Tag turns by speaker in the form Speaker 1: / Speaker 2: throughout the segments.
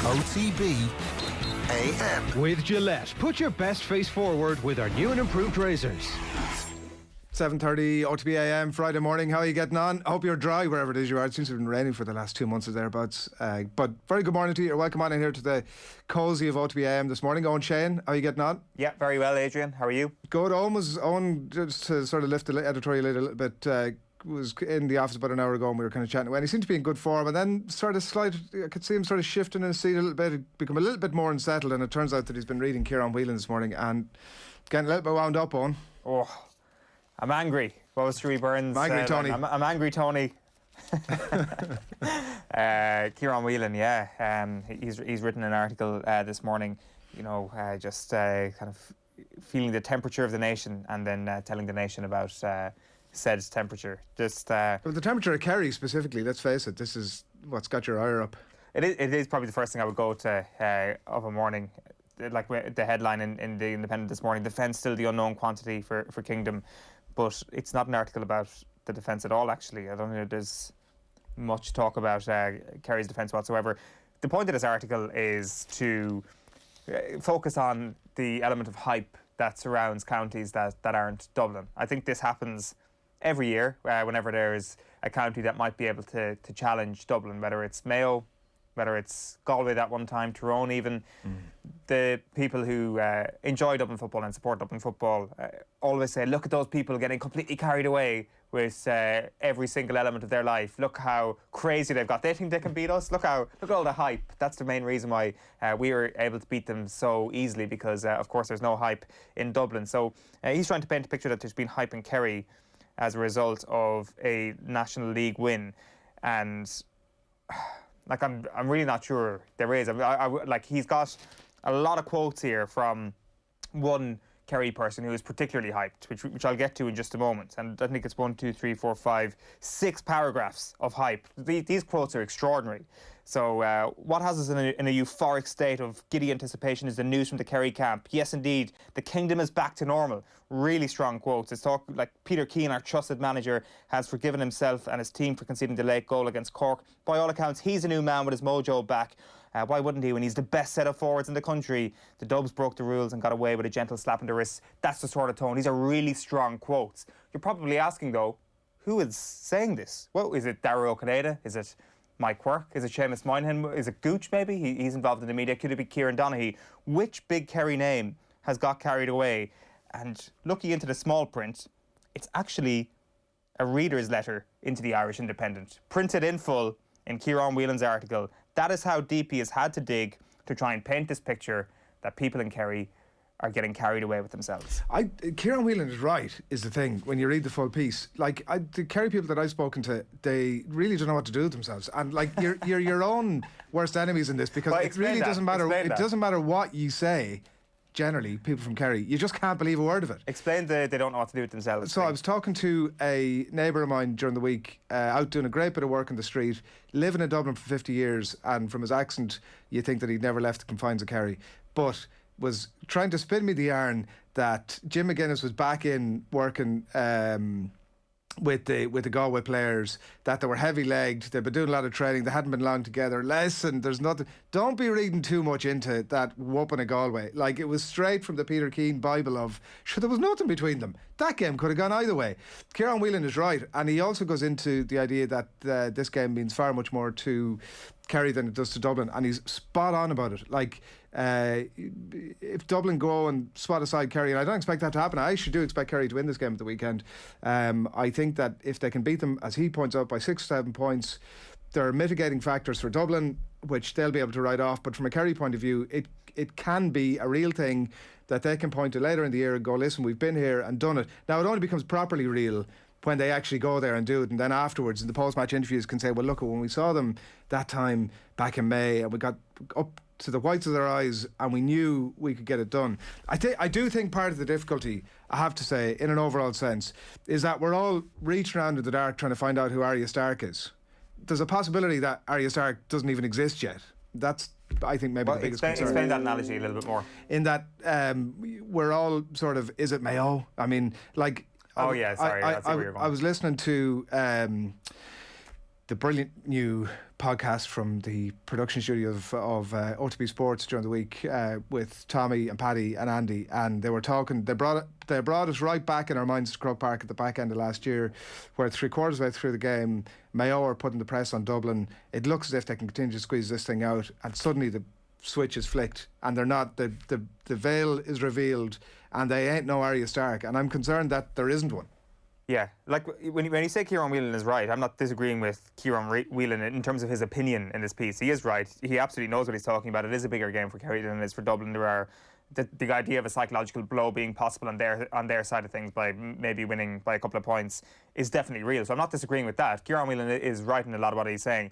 Speaker 1: OTB AM.
Speaker 2: With Gillette, put your best face forward with our new and improved razors.
Speaker 3: 7:30 OTB AM Friday morning. How are you getting on? I hope you're dry wherever it is you are. It seems to have been raining for the last 2 months or thereabouts. But very good morning to you. You're welcome on in here to the cosy of OTB AM this morning. Eoin, Sheahan, how are you getting on?
Speaker 4: Yeah, very well, Adrian. How are you?
Speaker 3: Good. Eoin, just to sort of lift the editorial a little bit, was in the office about an hour ago and we were kind of chatting away and he seemed to be in good form, and then I could see him sort of shifting in his seat a little bit, become a little bit more unsettled, and it turns out that he's been reading Curran this morning and getting a little bit wound up on.
Speaker 4: Oh, I'm angry. What was Sheree Burns?
Speaker 3: I'm angry, Tony.
Speaker 4: I'm angry, Tony. Kieran Whelan, yeah. He's written an article this morning, you know, just kind of feeling the temperature of the nation and then telling the nation about said temperature. Just
Speaker 3: well, the temperature of Kerry specifically, let's face it, this is what's got your ire up.
Speaker 4: It is probably the first thing I would go to of a morning. Like the headline in the Independent this morning, defence still the unknown quantity for Kingdom. But it's not an article about the defence at all, actually. I don't think there's much talk about Kerry's defence whatsoever. The point of this article is to focus on the element of hype that surrounds counties that aren't Dublin. I think this happens every year whenever there's a county that might be able to challenge Dublin, whether it's Mayo, whether it's Galway that one time, Tyrone even. The people who enjoy Dublin football and support Dublin football always say, look at those people getting completely carried away with every single element of their life. Look how crazy they've got. They think they can beat us. Look at all the hype. That's the main reason why we were able to beat them so easily, because of course there's no hype in Dublin. So he's trying to paint a picture that there's been hype in Kerry as a result of a National League win, and like I'm really not sure there is. Like he's got a lot of quotes here from one Kerry person who is particularly hyped, which I'll get to in just a moment. And I think it's 1, 2, 3, 4, 5, 6 paragraphs of hype. These quotes are extraordinary. So what has us in a euphoric state of giddy anticipation is the news from the Kerry camp. Yes, indeed, the kingdom is back to normal. Really strong quotes. It's talk like Peter Keane, our trusted manager, has forgiven himself and his team for conceding the late goal against Cork. By all accounts, he's a new man with his mojo back. Why wouldn't he when he's the best set of forwards in the country? The Dubs broke the rules and got away with a gentle slap in the wrist. That's the sort of tone. These are really strong quotes. You're probably asking, though, who is saying this? Well, is it Darragh O'Canada? Is it Mike Quirk? Is it Seamus Moynihan? Is it Gooch, maybe? He's involved in the media. Could it be Kieran Donaghy? Which big Kerry name has got carried away? And looking into the small print, it's actually a reader's letter into the Irish Independent, printed in full in Kieran Whelan's article. That is how deep he has had to dig to try and paint this picture that people in Kerry are getting carried away with themselves.
Speaker 3: Kieran Whelan is right, is the thing, when you read the full piece. Like, the Kerry people that I've spoken to, they really don't know what to do with themselves. And, like, you're your own worst enemies in this, because
Speaker 4: well,
Speaker 3: it really doesn't matter. It doesn't matter what you say. Generally, people from Kerry, you just can't believe a word of it.
Speaker 4: Explain they don't know what to do with themselves.
Speaker 3: So I was talking to a neighbour of mine during the week, out doing a great bit of work on the street, living in Dublin for 50 years, and from his accent, you think that he'd never left the confines of Kerry, but was trying to spin me the yarn that Jim McGuinness was back in working with the Galway players, that they were heavy-legged, they'd been doing a lot of training, they hadn't been long together. Listen, there's nothing, don't be reading too much into that whooping of Galway. Like, it was straight from the Peter Keane Bible of, sure, there was nothing between them. That game could have gone either way. Kieran Whelan is right, and he also goes into the idea that this game means far much more to Kerry than it does to Dublin, and he's spot on about it. Like, if Dublin go and swat aside Kerry, and I don't expect that to happen, I actually do expect Kerry to win this game at the weekend. I think that if they can beat them, as he points out, by 6 or 7 points, there are mitigating factors for Dublin which they'll be able to write off. But from a Kerry point of view, it can be a real thing that they can point to later in the year and go, listen, we've been here and done it. Now, it only becomes properly real when they actually go there and do it, and then afterwards in the post-match interviews can say, well, look, when we saw them that time back in May and we got up to the whites of their eyes and we knew we could get it done. I do think part of the difficulty, I have to say, in an overall sense, is that we're all reaching around in the dark trying to find out who Arya Stark is. There's a possibility that Arya Stark doesn't even exist yet. That's, I think, maybe the biggest concern.
Speaker 4: Explain that analogy a little bit more.
Speaker 3: In that we're all sort of, is it Mayo? I mean, like...
Speaker 4: Oh, yeah, sorry. I see where you're going.
Speaker 3: I was listening to the brilliant new podcast from the production studio of OTB Sports during the week with Tommy and Paddy and Andy, and they were talking. They brought us right back in our minds to Croke Park at the back end of last year, where 3/4 way through the game, Mayo are putting the press on Dublin. It looks as if they can continue to squeeze this thing out, and suddenly the switch is flicked, and they're not. The veil is revealed, and they ain't no Arya Stark, and I'm concerned that there isn't one.
Speaker 4: Yeah, like when you say Kieran Whelan is right, I'm not disagreeing with Kieran Whelan in terms of his opinion in this piece. He is right. He absolutely knows what he's talking about. It is a bigger game for Kerry than it is for Dublin. There are the idea of a psychological blow being possible on their side of things by maybe winning by a couple of points is definitely real. So I'm not disagreeing with that. Kieran Whelan is right in a lot of what he's saying.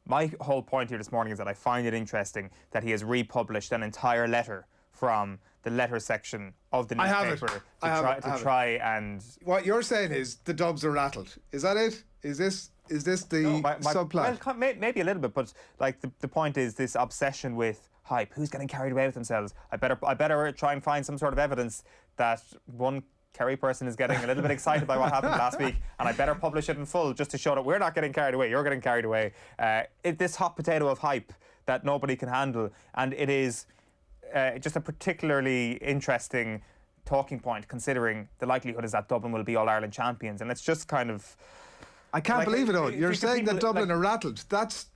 Speaker 4: My whole point here this morning is that I find it interesting that he has republished an entire letter from the letter section of the newspaper to try and...
Speaker 3: What you're saying is the Dubs are rattled. Is that it? Is this the subplot?
Speaker 4: Well, maybe a little bit, but like the point is this obsession with hype. Who's getting carried away with themselves? I better try and find some sort of evidence that one Kerry person is getting a little bit excited by what happened last week, and I better publish it in full just to show that we're not getting carried away. You're getting carried away. This hot potato of hype that nobody can handle, and it is... just a particularly interesting talking point, considering the likelihood is that Dublin will be All-Ireland champions, and it's just kind of...
Speaker 3: I can't believe it, Eoin. You're saying that Dublin are rattled. That's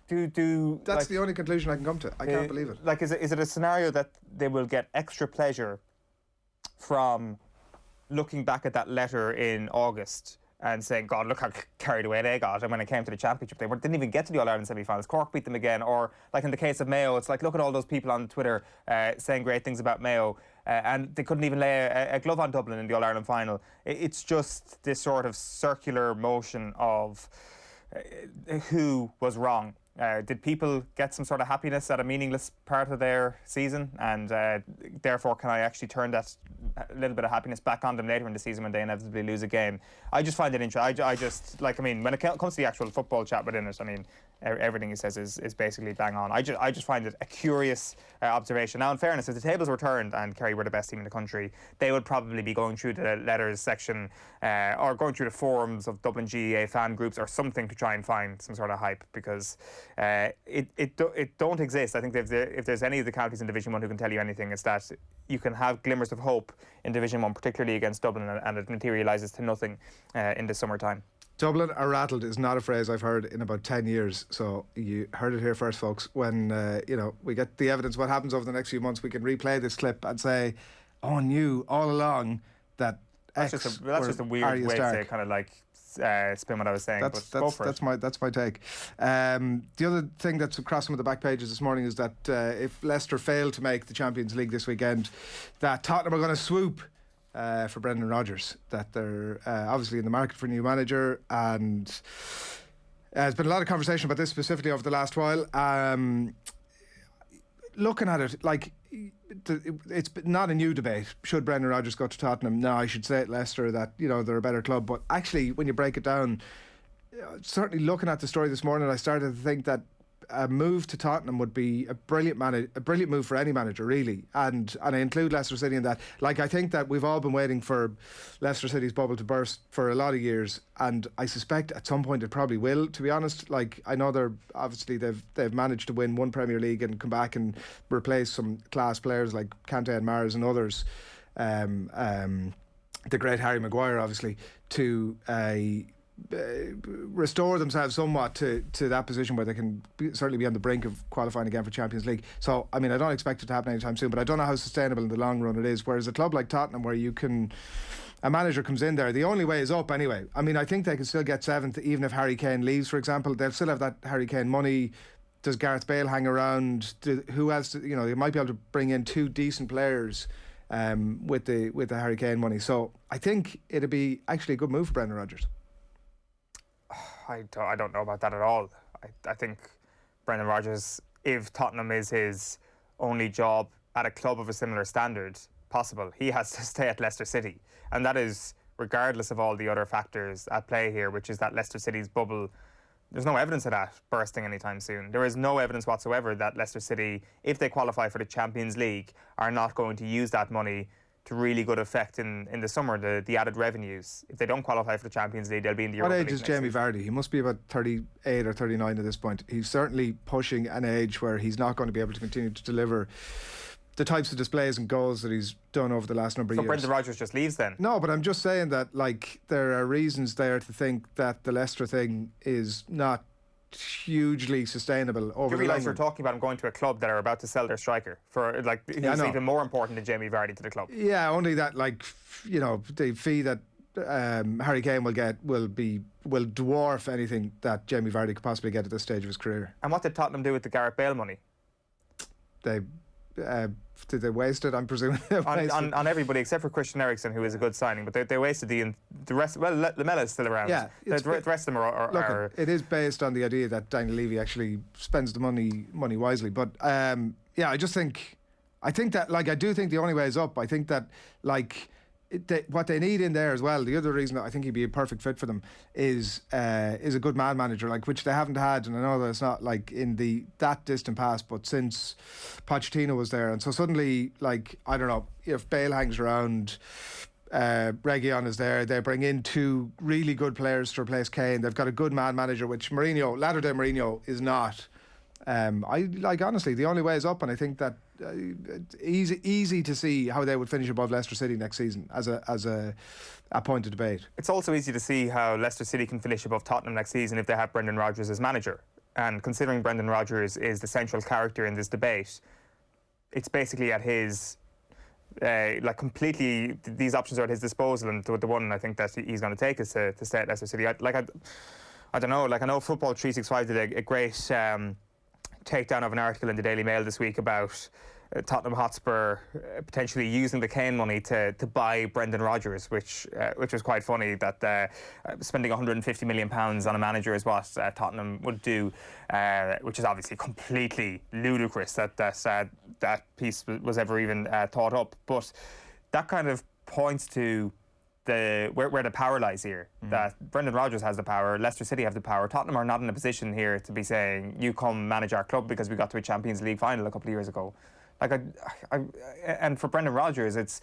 Speaker 3: the only conclusion I can come to. I can't believe it.
Speaker 4: Like, is it a scenario that they will get extra pleasure from looking back at that letter in August and saying, God, look how carried away they got, and when it came to the championship they didn't even get to the All-Ireland semi-finals. Cork beat them again. Or like in the case of Mayo, it's like, look at all those people on Twitter saying great things about Mayo, and they couldn't even lay a glove on Dublin in the All-Ireland final. It's just this sort of circular motion of who was wrong. Did people get some sort of happiness at a meaningless part of their season, and therefore can I actually turn that little bit of happiness back on them later in the season when they inevitably lose a game? I just find it interesting. I just, like, I mean, when it comes to the actual football chat within it, I mean, everything he says is basically bang on. I just find it a curious observation. Now, in fairness, if the tables were turned and Kerry were the best team in the country, they would probably be going through the letters section or going through the forums of Dublin GAA fan groups or something to try and find some sort of hype, because it don't exist. I think if there's any of the counties in Division 1 who can tell you anything, it's that you can have glimmers of hope in Division 1, particularly against Dublin, and it materialises to nothing in the summertime.
Speaker 3: Dublin are rattled is not a phrase I've heard in about 10 years. So you heard it here first, folks. When we get the evidence what happens over the next few months, we can replay this clip and say, "Oh, I knew all along that X."
Speaker 4: That's just a weird
Speaker 3: Arya
Speaker 4: way
Speaker 3: Stark.
Speaker 4: to kind of like spin what I was saying.
Speaker 3: That's my take. The other thing that's across some of the back pages this morning is that if Leicester fail to make the Champions League this weekend, that Tottenham are going to swoop for Brendan Rodgers, that they're obviously in the market for a new manager, and there's been a lot of conversation about this specifically over the last while. Looking at it, like, it's not a new debate. Should Brendan Rodgers go to Tottenham? No, I should say at Leicester that, they're a better club. But actually, when you break it down, certainly looking at the story this morning, I started to think that a move to Tottenham would be a brilliant move for any manager, really. And I include Leicester City in that. Like, I think that we've all been waiting for Leicester City's bubble to burst for a lot of years, and I suspect at some point it probably will, to be honest. Like, I know they've managed to win one Premier League and come back and replace some class players like Kante and Mars and others, the great Harry Maguire, obviously, to restore themselves somewhat to that position where they can certainly be on the brink of qualifying again for Champions League. So, I mean, I don't expect it to happen anytime soon, but I don't know how sustainable in the long run it is. Whereas a club like Tottenham, where a manager comes in there, the only way is up anyway. I mean, I think they can still get 7th even if Harry Kane leaves, for example. They'll still have that Harry Kane money. Does Gareth Bale hang around? Who else? They might be able to bring in 2 decent players with the Harry Kane money. So I think it'd be actually a good move for Brendan Rodgers.
Speaker 4: I don't know about that at all. I think Brendan Rodgers, if Tottenham is his only job at a club of a similar standard possible, he has to stay at Leicester City. And that is regardless of all the other factors at play here, which is that Leicester City's bubble, there's no evidence of that bursting anytime soon. There is no evidence whatsoever that Leicester City, if they qualify for the Champions League, are not going to use that money to really good effect in the summer, the added revenues. If they don't qualify for the Champions League, they'll be in the Europa
Speaker 3: What
Speaker 4: League
Speaker 3: age is
Speaker 4: next
Speaker 3: Jamie
Speaker 4: season.
Speaker 3: Vardy? He must be about 38 or 39 at this point. He's certainly pushing an age where he's not going to be able to continue to deliver the types of displays and goals that he's done over the last number of
Speaker 4: So
Speaker 3: years.
Speaker 4: Brendan Rodgers just leaves then?
Speaker 3: No, but I'm just saying that, like, there are reasons there to think that the Leicester thing is not hugely sustainable
Speaker 4: Do
Speaker 3: over
Speaker 4: you
Speaker 3: the
Speaker 4: realise
Speaker 3: long
Speaker 4: you're
Speaker 3: run.
Speaker 4: talking about him going to a club that are about to sell their striker for, like,
Speaker 3: I
Speaker 4: who's
Speaker 3: know.
Speaker 4: even more important than Jamie Vardy to the club?
Speaker 3: Yeah, only that, like, you know, the fee that Harry Kane will get will dwarf anything that Jamie Vardy could possibly get at this stage of his career.
Speaker 4: And what did Tottenham do with the Gareth Bale money?
Speaker 3: They did they waste it? I'm presuming they wasted it.
Speaker 4: On everybody except for Christian Eriksen, who is a good signing, but they wasted the rest. Well, Lamela is still around.
Speaker 3: Yeah,
Speaker 4: the
Speaker 3: it's
Speaker 4: rest of them are
Speaker 3: Look, it is based on the idea that Daniel Levy actually spends the money wisely. But yeah, I think that, like, I do think the only way is up. I think that, like, what they need in there as well, the other reason that I think he'd be a perfect fit for them is a good man manager, like, which they haven't had. And I know that it's not like in that distant past, but since Pochettino was there. And so suddenly, like, I don't know, if Bale hangs around, Reguilon is there, they bring in two really good players to replace Kane. They've got a good man manager, which latter-day Mourinho is not. Honestly, the only way is up, and I think that easy to see how they would finish above Leicester City next season as a point of debate.
Speaker 4: It's also easy to see how Leicester City can finish above Tottenham next season if they have Brendan Rodgers as manager. And considering Brendan Rodgers is the central character in this debate, it's basically at his completely, these options are at his disposal, and the one I think that he's going to take is to stay at Leicester City. I don't know, like, I know Football 365 did a great takedown of an article in the Daily Mail this week about Tottenham Hotspur potentially using the Kane money to buy Brendan Rodgers, which was quite funny, that spending £150 million on a manager is what Tottenham would do, which is obviously completely ludicrous that piece was ever even thought up. But that kind of points to where the power lies here. That Brendan Rodgers has the power, Leicester City have the power. Tottenham are not in a position here to be saying, you come manage our club because we got to a Champions League final a couple of years ago. Like, and for Brendan Rodgers,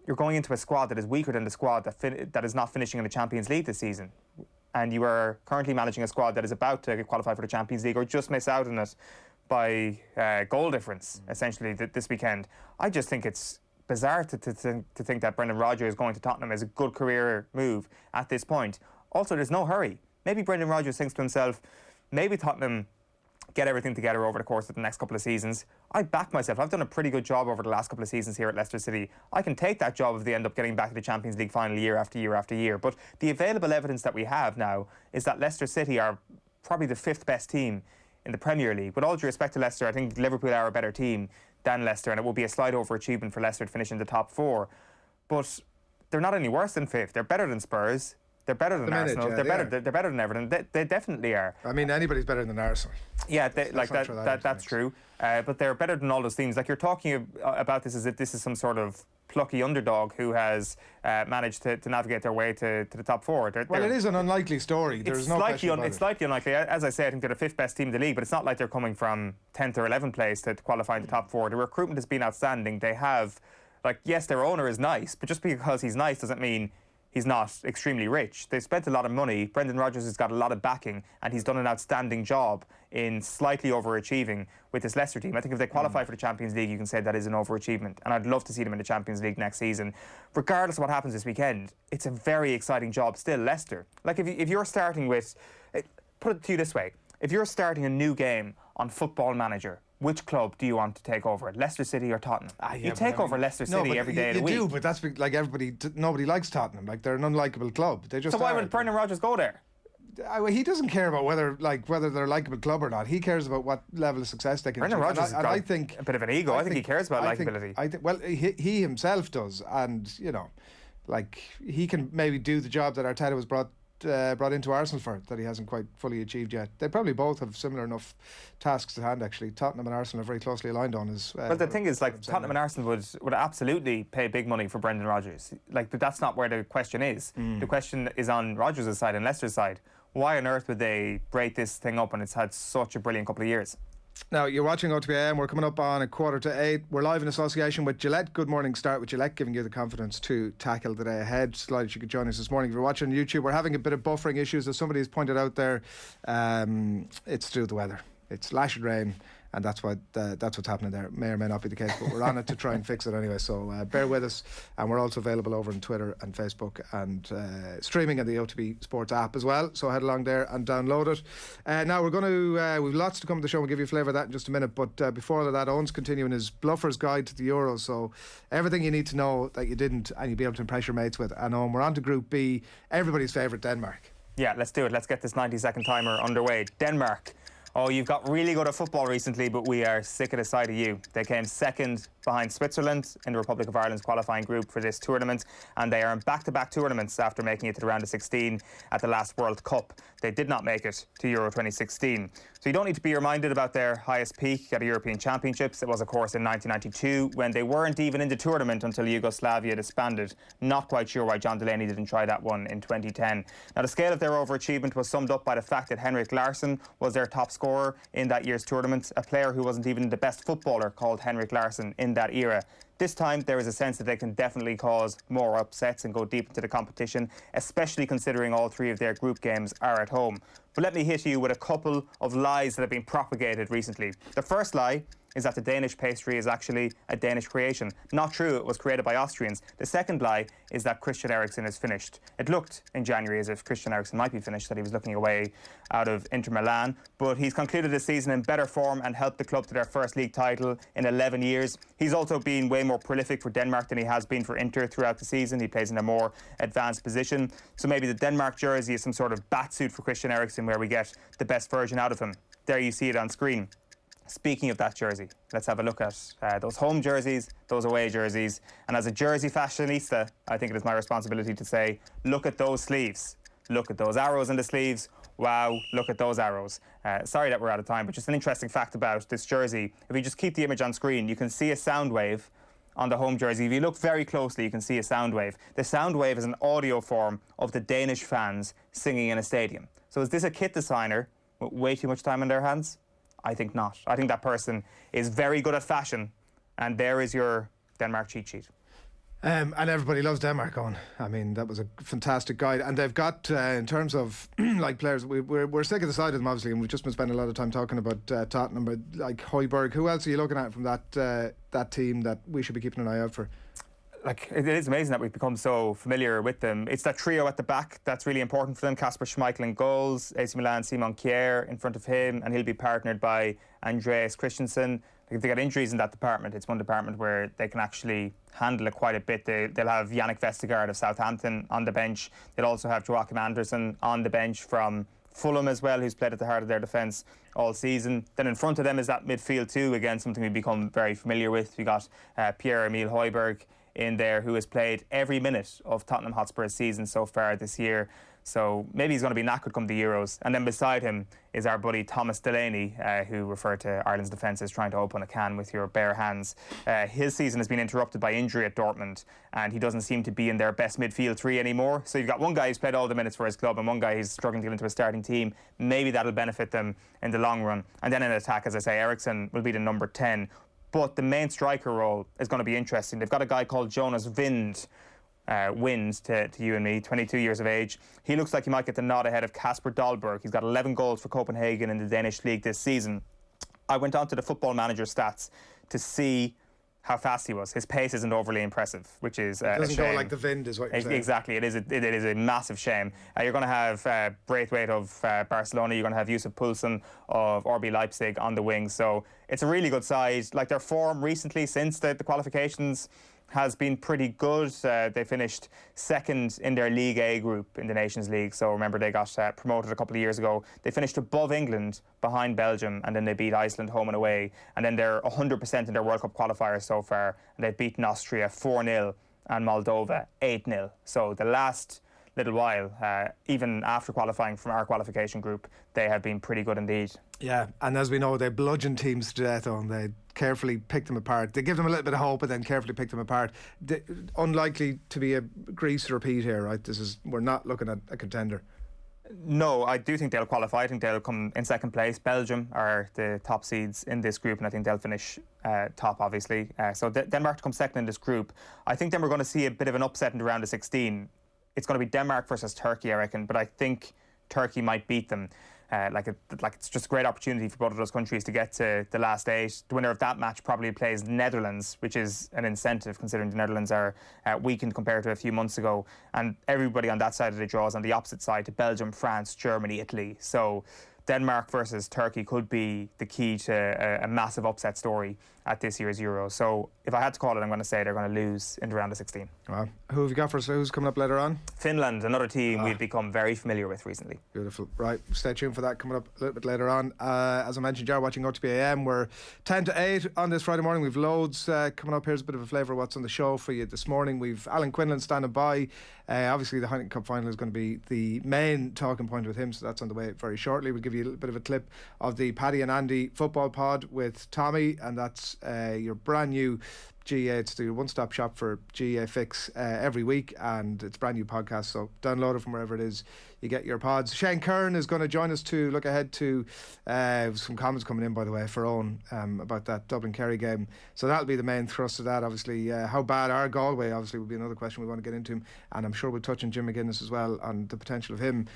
Speaker 4: you're going into a squad that is weaker than the squad that is not finishing in the Champions League this season, and you are currently managing a squad that is about to qualify for the Champions League or just miss out on it by goal difference essentially this weekend. I just think it's bizarre to think that Brendan Rodgers going to Tottenham is a good career move at this point. Also, there's no hurry. Maybe Brendan Rodgers thinks to himself, maybe Tottenham get everything together over the course of the next couple of seasons. I back myself. I've done a pretty good job over the last couple of seasons here at Leicester City. I can take that job if they end up getting back to the Champions League final year after year after year. But the available evidence that we have now is that Leicester City are probably the fifth best team in the Premier League. With all due respect to Leicester, I think Liverpool are a better team than Leicester, and it will be a slight overachievement for Leicester to finish in the top four. But they're not any worse than fifth. They're better than Spurs. They're better than Arsenal.
Speaker 3: Yeah,
Speaker 4: they're better than Everton. They definitely are.
Speaker 3: I mean, anybody's better than Arsenal.
Speaker 4: Yeah,
Speaker 3: That's
Speaker 4: that's true. But they're better than all those teams. Like, you're talking about this as if this is some sort of plucky underdog who has managed to navigate their way to the top four. It
Speaker 3: is an unlikely story. There's no question about
Speaker 4: it's slightly unlikely. As I say, I think they're the fifth best team in the league, but it's not like they're coming from 10th or 11th place to qualify in the top four. The recruitment has been outstanding. They have, like, yes, their owner is nice, but just because he's nice doesn't mean he's not extremely rich. They've spent a lot of money. Brendan Rodgers has got a lot of backing, and he's done an outstanding job in slightly overachieving with this Leicester team. I think if they qualify for the Champions League, you can say that is an overachievement, and I'd love to see them in the Champions League next season. Regardless of what happens this weekend, it's a very exciting job still, Leicester. Like, if you're starting with, put it to you this way, if you're starting a new game on Football Manager, which club do you want to take over, Leicester City or Tottenham? You take over Leicester City every day of the week.
Speaker 3: You do, but that's like nobody likes Tottenham. Like, they're an unlikable club. They just
Speaker 4: so why would Brendan Rodgers go there?
Speaker 3: He doesn't care about whether they're a likeable club or not. He cares about what level of success they can
Speaker 4: Brendan
Speaker 3: achieve.
Speaker 4: Rodgers has got a bit of an ego. I think he cares about likability.
Speaker 3: He himself does, and like, he can maybe do the job that Arteta was brought into Arsenal for, that he hasn't quite fully achieved yet. They probably both have similar enough tasks at hand, actually. Tottenham and Arsenal are very closely aligned on his.
Speaker 4: Well, the thing is, like, Tottenham and Arsenal would absolutely pay big money for Brendan Rodgers. Like, but that's not where the question is. The question is on Rodgers' side and Leicester's side. Why on earth would they break this thing up when it's had such a brilliant couple of years?
Speaker 3: Now, you're watching OTB AM. We're coming up on 7:45. We're live in association with Gillette. Good morning, start with Gillette, giving you the confidence to tackle the day ahead. Delighted you could join us this morning. If you're watching on YouTube, we're having a bit of buffering issues, as somebody has pointed out there. It's to do with the weather. It's lashing rain, and that's what's happening there. May or may not be the case, but we're on it to try and fix it anyway. So bear with us, and we're also available over on Twitter and Facebook and streaming on the OTB Sports app as well. So head along there and download it. Now we're going to we've lots to come to the show. We'll give you a flavour of that in just a minute. But before all of that, Owen's continuing his Bluffer's Guide to the Euros. So everything you need to know that you didn't, and you'll be able to impress your mates with. And Owen, we're on to Group B. Everybody's favourite, Denmark.
Speaker 4: Yeah, let's do it. Let's get this 90-second timer underway. Denmark. Oh, you've got really good at football recently, but we are sick of the sight of you. They came second behind Switzerland in the Republic of Ireland's qualifying group for this tournament, and they are in back-to-back tournaments after making it to the round of 16 at the last World Cup. They did not make it to Euro 2016. So you don't need to be reminded about their highest peak at a European Championships. It was, of course, in 1992, when they weren't even in the tournament until Yugoslavia disbanded. Not quite sure why John Delaney didn't try that one in 2010. Now, the scale of their overachievement was summed up by the fact that Henrik Larsson was their top scorer in that year's tournament, a player who wasn't even the best footballer called Henrik Larsson in that era. This time, there is a sense that they can definitely cause more upsets and go deep into the competition, especially considering all three of their group games are at home. But let me hit you with a couple of lies that have been propagated recently. The first lie is that the Danish pastry is actually a Danish creation. Not true, it was created by Austrians. The second lie is that Christian Eriksen is finished. It looked in January as if Christian Eriksen might be finished, that he was looking away out of Inter Milan, but he's concluded the season in better form and helped the club to their first league title in 11 years. He's also been way more prolific for Denmark than he has been for Inter throughout the season. He plays in a more advanced position. So maybe the Denmark jersey is some sort of batsuit for Christian Eriksen where we get the best version out of him. There you see it on screen. Speaking of that jersey, let's have a look at those home jerseys, those away jerseys. And as a jersey fashionista, I think it is my responsibility to say, look at those sleeves. Look at those arrows in the sleeves. Wow, look at those arrows. Sorry that we're out of time, but just an interesting fact about this jersey. If you just keep the image on screen, you can see a sound wave on the home jersey. If you look very closely, you can see a sound wave. The sound wave is an audio form of the Danish fans singing in a stadium. So is this a kit designer with way too much time on their hands? I think not. I think that person is very good at fashion, and there is your Denmark cheat sheet.
Speaker 3: And everybody loves Denmark, Owen. I mean, that was a fantastic guide. And they've got, in terms of like players, we're sick of the side of them, obviously, and we've just been spending a lot of time talking about Tottenham, but like Højbjerg. Who else are you looking at from that team that we should be keeping an eye out for?
Speaker 4: Like, it is amazing that we've become so familiar with them. It's that trio at the back that's really important for them. Kasper Schmeichel in goals, AC Milan Simon Kjær in front of him, and he'll be partnered by Andreas Christensen. Like, if they got injuries in that department, it's one department where they can actually handle it quite a bit. They'll have Yannick Vestergaard of Southampton on the bench. They'll also have Joachim Andersen on the bench from Fulham as well, who's played at the heart of their defence all season. Then in front of them is that midfield too, again, something we've become very familiar with. We got Pierre-Emile Højbjerg in there, who has played every minute of Tottenham Hotspur's season so far this year. So maybe he's going to be knackered come the Euros. And then beside him is our buddy Thomas Delaney, who referred to Ireland's defence as trying to open a can with your bare hands. His season has been interrupted by injury at Dortmund, and he doesn't seem to be in their best midfield three anymore. So you've got one guy who's played all the minutes for his club and one guy who's struggling to get into a starting team. Maybe that'll benefit them in the long run. And then in attack, as I say, Eriksen will be the number 10. But the main striker role is going to be interesting. They've got a guy called Jonas Wind, to you and me, 22 years of age. He looks like he might get the nod ahead of Kasper Dolberg. He's got 11 goals for Copenhagen in the Danish league this season. I went on to the Football Manager stats to see how fast he was. His pace isn't overly impressive, which is a shame.
Speaker 3: It doesn't go like the Wind, is what you're saying.
Speaker 4: Exactly, it is a massive shame. You're going to have Braithwaite of Barcelona. You're going to have Yusuf Poulsen of RB Leipzig on the wing. So it's a really good side. Like, their form recently since the qualifications has been pretty good. They finished second in their League A group in the Nations League. So remember, they got promoted a couple of years ago. They finished above England, behind Belgium, and then they beat Iceland home and away. And then they're 100% in their World Cup qualifiers so far. And they've beaten Austria 4-0 and Moldova 8-0. So the last little while, even after qualifying from our qualification group, they have been pretty good indeed. Yeah,
Speaker 3: and as we know, they bludgeon teams to death, and they carefully pick them apart. They give them a little bit of hope, but then carefully pick them apart. Unlikely to be a Greece repeat here, right? We're not looking at a contender.
Speaker 4: No, I do think they'll qualify. I think they'll come in second place. Belgium are the top seeds in this group, and I think they'll finish top, obviously. So Denmark to come second in this group. I think then we're going to see a bit of an upset in the round of 16. It's going to be Denmark versus Turkey, I reckon, but I think Turkey might beat them. It's just a great opportunity for both of those countries to get to the last 8. The winner of that match probably plays Netherlands, which is an incentive considering the Netherlands are weakened compared to a few months ago. And everybody on that side of the draw is on the opposite side to Belgium, France, Germany, Italy. So Denmark versus Turkey could be the key to a massive upset story at this year's Euro. So if I had to call it, I'm going to say they're going to lose in the round of 16.
Speaker 3: Wow. Who have you got for us? Who's coming up later on?
Speaker 4: Finland, another team we've become very familiar with recently.
Speaker 3: Beautiful. Right, stay tuned for that coming up a little bit later on. As I mentioned, you're watching OTB AM. We're 10 to 8 on this Friday morning. We've loads coming up. Here's a bit of a flavour of what's on the show for you this morning. We've Alan Quinlan standing by. Obviously, the Heineken Cup final is going to be the main talking point with him, so that's on the way very shortly. We'll give you a little bit of a clip of the Paddy and Andy football pod with Tommy, and that's your brand new GAA. It's the one-stop shop for GAA fix every week, and it's a brand new podcast, so download it from wherever it is you get your pods. Shane Curran is going to join us to look ahead to some comments coming in, by the way, for Eoin about that Dublin Kerry game, so that'll be the main thrust of that. Obviously, how bad are Galway obviously will be another question we want to get into, and I'm sure we'll touch on Jim McGuinness as well, on the potential of him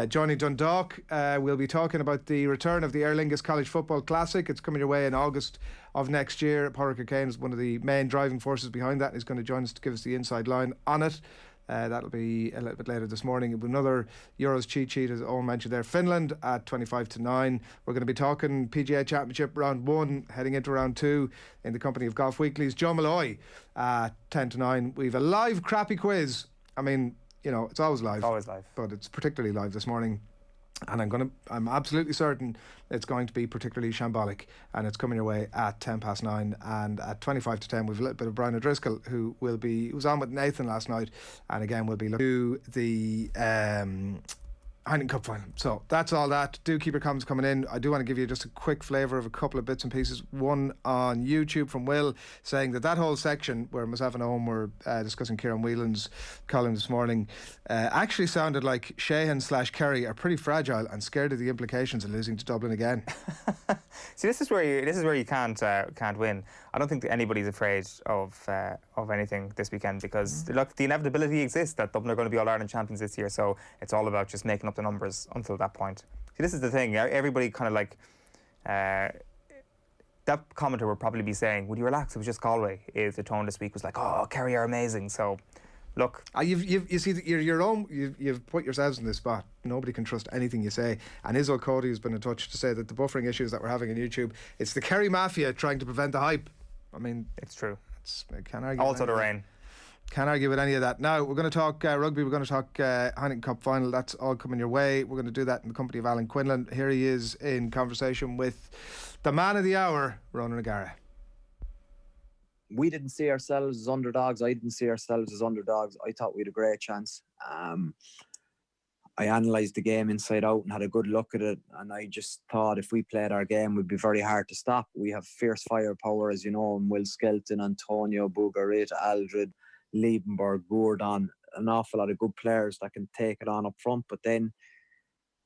Speaker 3: joining Dundalk. We'll be talking about the return of the AerLingus College Football Classic. It's coming your way in August of next year. Paraic Kane is one of the main driving forces behind that. He's going to join us to give us the inside line on it. That'll be a little bit later this morning. Another Euros cheat sheet, as Eoin mentioned there. Finland at 25 to 9. We're going to be talking PGA Championship round 1, heading into round 2 in the company of Golf Weekly's Joe Molloy at 10 to 9. We've a live crappy quiz. I mean, you know, it's always live.
Speaker 4: It's always live.
Speaker 3: But it's particularly live this morning. And I'm absolutely certain it's going to be particularly shambolic, and it's coming your way at 9:10, and at 25 to 10 we've a little bit of Brian O'Driscoll, who was on with Nathan last night, and again we'll be looking to the Heineken Cup final. So that's all that. Do keep your comments coming in. I do want to give you just a quick flavour of a couple of bits and pieces. One on YouTube from Will, saying that whole section where myself and Eoin were discussing Kieran Whelan's column this morning actually sounded like Sheahan / Kerry are pretty fragile and scared of the implications of losing to Dublin again.
Speaker 4: See, this is where you can't win. I don't think that anybody's afraid of anything this weekend, because look, the inevitability exists that Dublin are going to be All-Ireland champions this year, so it's all about just making up the numbers until that point. See, this is the thing. Everybody kind of like that commenter would probably be saying, "Would you relax? It was just Galway." If the tone this week was like, "Oh, Kerry are amazing," so. Look,
Speaker 3: you see that you've put yourselves in this spot. Nobody can trust anything you say. And Izzo Cody has been in touch to say that the buffering issues that we're having on YouTube, it's the Kerry Mafia trying to prevent the hype. I mean,
Speaker 4: it's true.
Speaker 3: I can't argue.
Speaker 4: Also the rain.
Speaker 3: Can't argue with any of that. Now we're going to talk rugby. We're going to talk Heineken Cup final. That's all coming your way. We're going to do that in the company of Alan Quinlan. Here he is in conversation with the man of the hour, Ronan O'Gara.
Speaker 5: We didn't see ourselves as underdogs. I didn't see ourselves as underdogs. I thought we had a great chance. I analysed the game inside out and had a good look at it, and I just thought if we played our game, we'd be very hard to stop. We have fierce firepower, as you know, and Will Skelton, Antonio, Bugarita, Aldred, Liebenberg, Gordon, an awful lot of good players that can take it on up front. But then,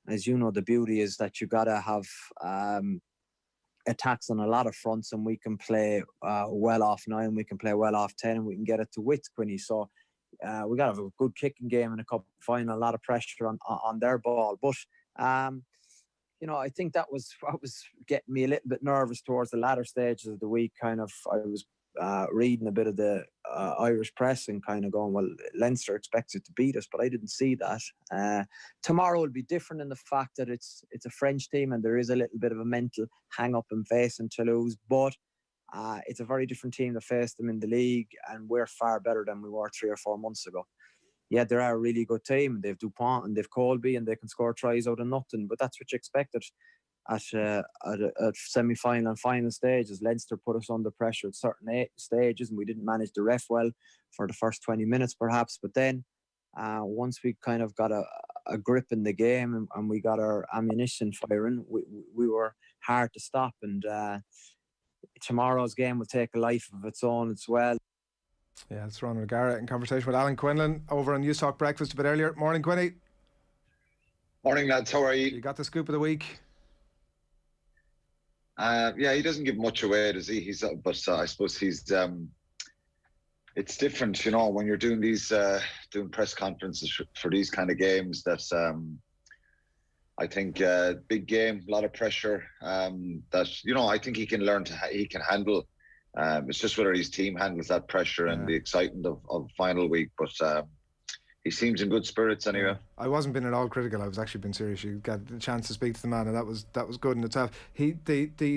Speaker 5: as you know, the beauty is that you got to have attacks on a lot of fronts, and we can play well off 9, we can play well off 10, and we can get it to width, Quinny. So we got to have a good kicking game in a cup final, a lot of pressure on their ball. But you know, I think that was what was getting me a little bit nervous towards the latter stages of the week. Kind of, I was reading a bit of the Irish press and kind of going, well, Leinster expected to beat us, but I didn't see that. Tomorrow will be different in the fact that it's a French team and there is a little bit of a mental hang-up in facing Toulouse, but it's a very different team that faced them in the league, and we're far better than we were 3 or 4 months ago. Yeah, they're a really good team. They've Dupont and they've Colby, and they can score tries out of nothing, but that's what you expected at semi-final and final stages. Leinster put us under pressure at certain stages, and we didn't manage the ref well for the first 20 minutes perhaps, but then once we kind of got a grip in the game and we got our ammunition firing, we were hard to stop, and tomorrow's game will take a life of its own as well.
Speaker 3: Yeah, it's Ronan O'Gara in conversation with Alan Quinlan over on News Talk Breakfast a bit earlier. Morning, Quinny.
Speaker 6: Morning, lads. How are
Speaker 3: You
Speaker 6: you?
Speaker 3: got the scoop of the week.
Speaker 6: Yeah, he doesn't give much away, does he? But I suppose it's different, when you're doing these doing press conferences for these kind of games. That I think big game, a lot of pressure. That I think he can he can handle. It's just whether his team handles that pressure and the excitement of final week. But he seems in good spirits anyway.
Speaker 3: I wasn't being at all critical. I was actually being serious. You got the chance to speak to the man, and that was good in itself. He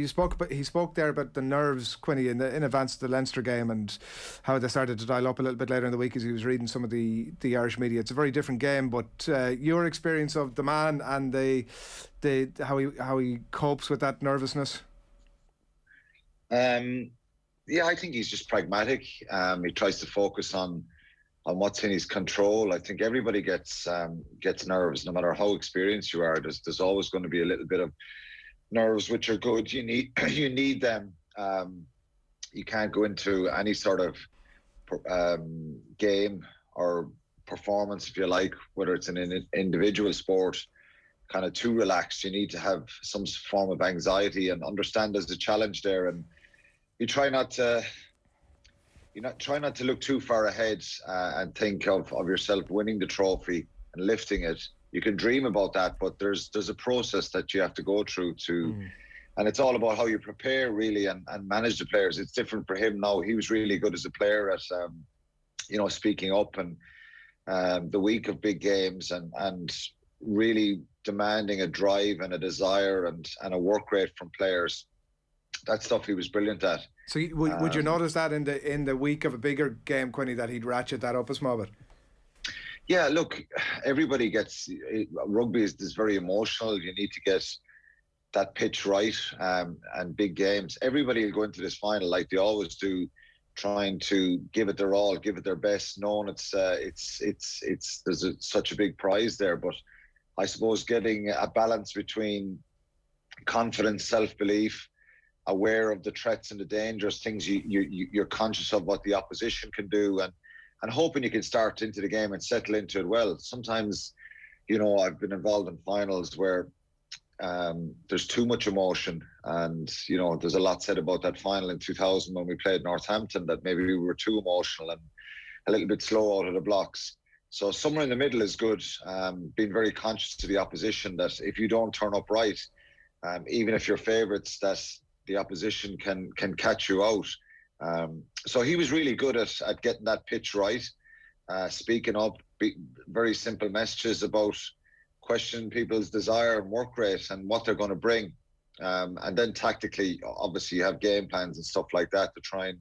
Speaker 3: spoke there about the nerves, Quinny, in advance of the Leinster game, and how they started to dial up a little bit later in the week as he was reading some of the Irish media. It's a very different game, but your experience of the man and how he copes with that nervousness.
Speaker 6: Yeah, I think he's just pragmatic. He tries to focus on what's in his control. I think everybody gets nerves, no matter how experienced you are. There's always going to be a little bit of nerves, which are good. You need them. You can't go into any sort of game or performance, if you like, whether it's an individual sport, kind of too relaxed. You need to have some form of anxiety and understand there's a challenge there, and you try not to look too far ahead and think of yourself winning the trophy and lifting it. You can dream about that, but there's a process that you have to go through and it's all about how you prepare really and manage the players. It's different for him now. He was really good as a player at speaking up and the week of big games and really demanding a drive and a desire and a work rate from players. That stuff he was brilliant at.
Speaker 3: So would you notice that in the week of a bigger game, Quinny, that he'd ratchet that up a small bit?
Speaker 6: Yeah, look, everybody rugby is very emotional. You need to get that pitch right, and big games. Everybody will go into this final like they always do, trying to give it their all, give it their best, knowing there's such a big prize there. But I suppose getting a balance between confidence, self-belief, aware of the threats and the dangerous things, you're conscious of what the opposition can do, and hoping you can start into the game and settle into it well. Sometimes, I've been involved in finals where there's too much emotion, and there's a lot said about that final in 2000 when we played Northampton, that maybe we were too emotional and a little bit slow out of the blocks. So somewhere in the middle is good. Being very conscious to the opposition that if you don't turn up right, even if you're favourites, that the opposition can catch you out. So he was really good at getting that pitch right, speaking up, very simple messages about questioning people's desire and work rate and what they're going to bring. And then tactically, obviously, you have game plans and stuff like that to try and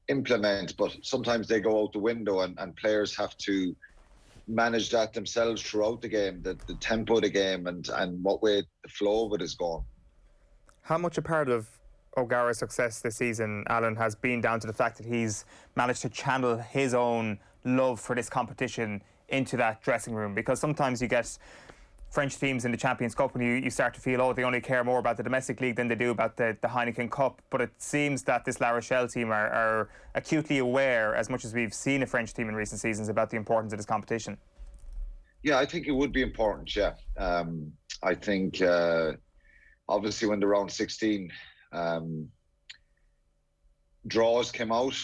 Speaker 6: implement, but sometimes they go out the window and players have to manage that themselves throughout the game, the tempo of the game and what way the flow of it is going.
Speaker 4: How much a part of O'Gara's success this season, Alan, has been down to the fact that he's managed to channel his own love for this competition into that dressing room? Because sometimes you get French teams in the Champions Cup and you start to feel, they only care more about the domestic league than they do about the Heineken Cup. But it seems that this La Rochelle team are acutely aware, as much as we've seen a French team in recent seasons, about the importance of this competition.
Speaker 6: Yeah, I think it would be important, yeah. I think, obviously, when the round 16 draws came out,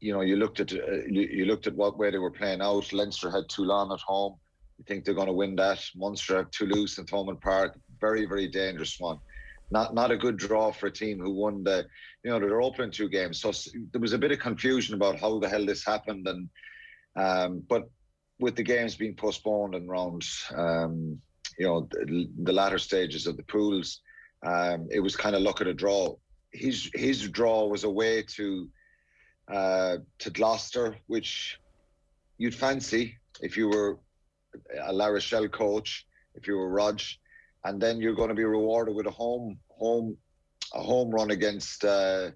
Speaker 6: you looked at what way they were playing out. Leinster had Toulon at home. You think they're going to win that. Munster have Toulouse and Thomond Park. Very, very dangerous one. Not a good draw for a team who won their opening two games. So there was a bit of confusion about how the hell this happened, and but with the games being postponed and round, the latter stages of the pools, it was kind of luck of the draw. His draw was away to Gloucester, which you'd fancy if you were a La Rochelle coach, if you were Rodgers, and then you're going to be rewarded with a home run against Sale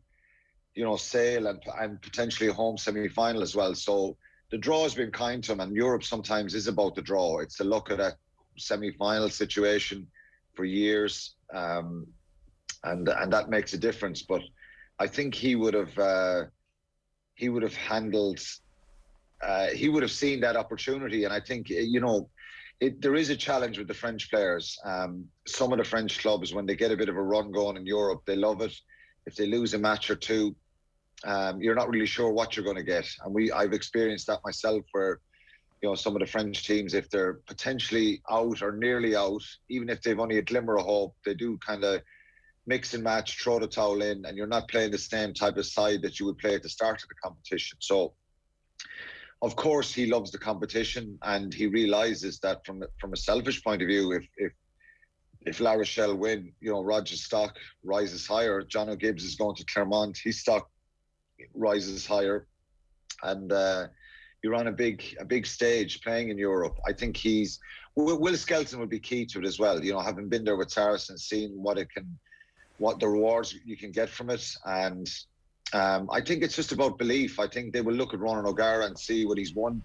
Speaker 6: and potentially a home semi-final as well. So the draw has been kind to him, and Europe sometimes is about the draw. It's the luck of that semi-final situation for years, and that makes a difference. But I think he would have handled. He would have seen that opportunity, and I think there is a challenge with the French players. Some of the French clubs, when they get a bit of a run going in Europe, they love it. If they lose a match or two, you're not really sure what you're going to get. And I've experienced that myself, where some of the French teams, if they're potentially out or nearly out, even if they've only a glimmer of hope, they do kind of mix and match, throw the towel in, and you're not playing the same type of side that you would play at the start of the competition. So, of course, he loves the competition, and he realises that from a selfish point of view, if La Rochelle win, Rodgers' stock rises higher. John O'Gibbs is going to Clermont, his stock rises higher, and you're on a big stage playing in Europe. I think Will Skelton would be key to it as well. Having been there with Saracens, seeing what the rewards you can get from it, and I think it's just about belief. I think they will look at Ronan O'Gara and see what he's won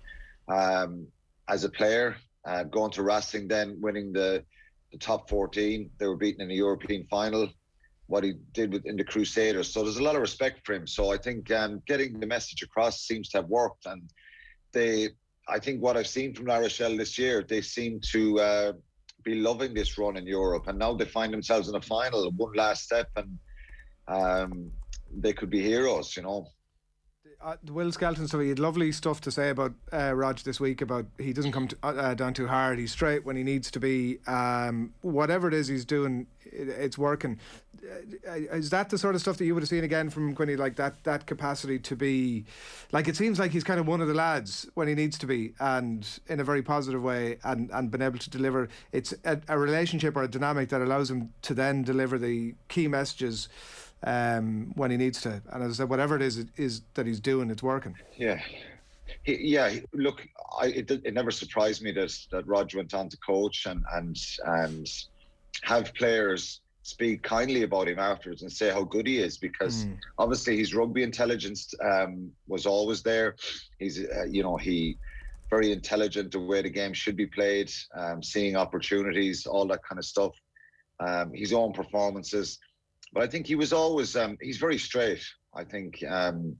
Speaker 6: as a player, going to Racing, then winning the top 14. They were beaten in the European final. What he did in the Crusaders. So there's a lot of respect for him. So I think getting the message across seems to have worked, and I think what I've seen from La Rochelle this year, they seem to be loving this run in Europe, and now they find themselves in a final, one last step, and they could be heroes,
Speaker 3: Will Skelton, so he had lovely stuff to say about Rog this week, about he doesn't come down too hard, he's straight when he needs to be, whatever it is he's doing, it's working. Is that the sort of stuff that you would have seen again from Quinny, like that capacity to be, like, it seems like he's kind of one of the lads when he needs to be, and in a very positive way, and been able to deliver. It's a relationship or a dynamic that allows him to then deliver the key messages when he needs to, and as I said, whatever it is that he's doing, it's working.
Speaker 6: Look, it never surprised me that Rog went on to coach and have players speak kindly about him afterwards and say how good he is, because obviously his rugby intelligence was always there. He's he very intelligent, the way the game should be played, seeing opportunities, all that kind of stuff, his own performances. But I think he was always, he's very straight, I think. And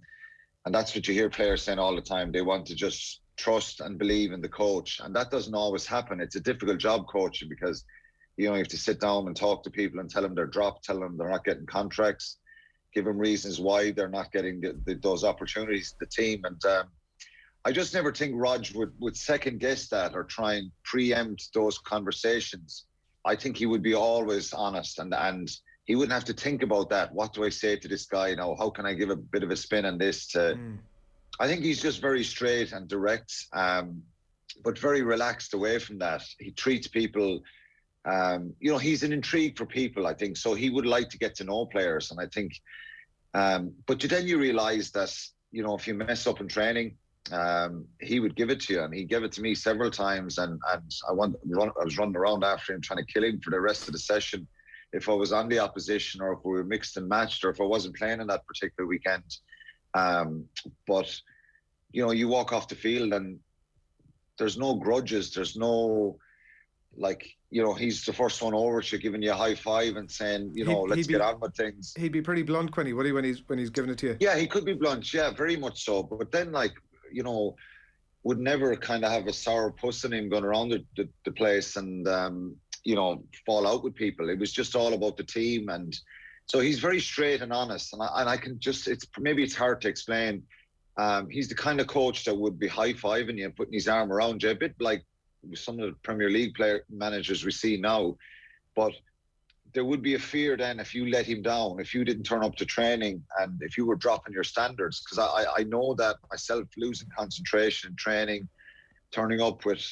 Speaker 6: that's what you hear players saying all the time. They want to just trust and believe in the coach. And that doesn't always happen. It's a difficult job coaching, because you have to sit down and talk to people and tell them they're dropped, tell them they're not getting contracts, give them reasons why they're not getting those opportunities, the team. And I just never think Rog would second guess that or try and preempt those conversations. I think he would be always honest, and he wouldn't have to think about that. What do I say to this guy now? How can I give a bit of a spin on this? I think he's just very straight and direct, but very relaxed away from that. He treats people, he's an intrigue for people, I think. So he would like to get to know players. And I think, but then you realise that, if you mess up in training, he would give it to you. And he gave it to me several times. And I was running around after him, trying to kill him for the rest of the session, if I was on the opposition, or if we were mixed and matched, or if I wasn't playing on that particular weekend. But, you walk off the field and there's no grudges. There's no, he's the first one over to you, giving you a high five and saying, let's get on with things.
Speaker 3: He'd be pretty blunt, Quinny, would he, when he's giving it to you?
Speaker 6: Yeah, he could be blunt. Yeah, very much so. But then, would never kind of have a sour puss in him going around the place and, fall out with people. It was just all about the team. And so he's very straight and honest. And I can just, maybe it's hard to explain. He's the kind of coach that would be high-fiving you and putting his arm around you, a bit like some of the Premier League managers we see now. But there would be a fear then if you let him down, if you didn't turn up to training, and if you were dropping your standards. Because I know that myself, losing concentration in training, turning up with,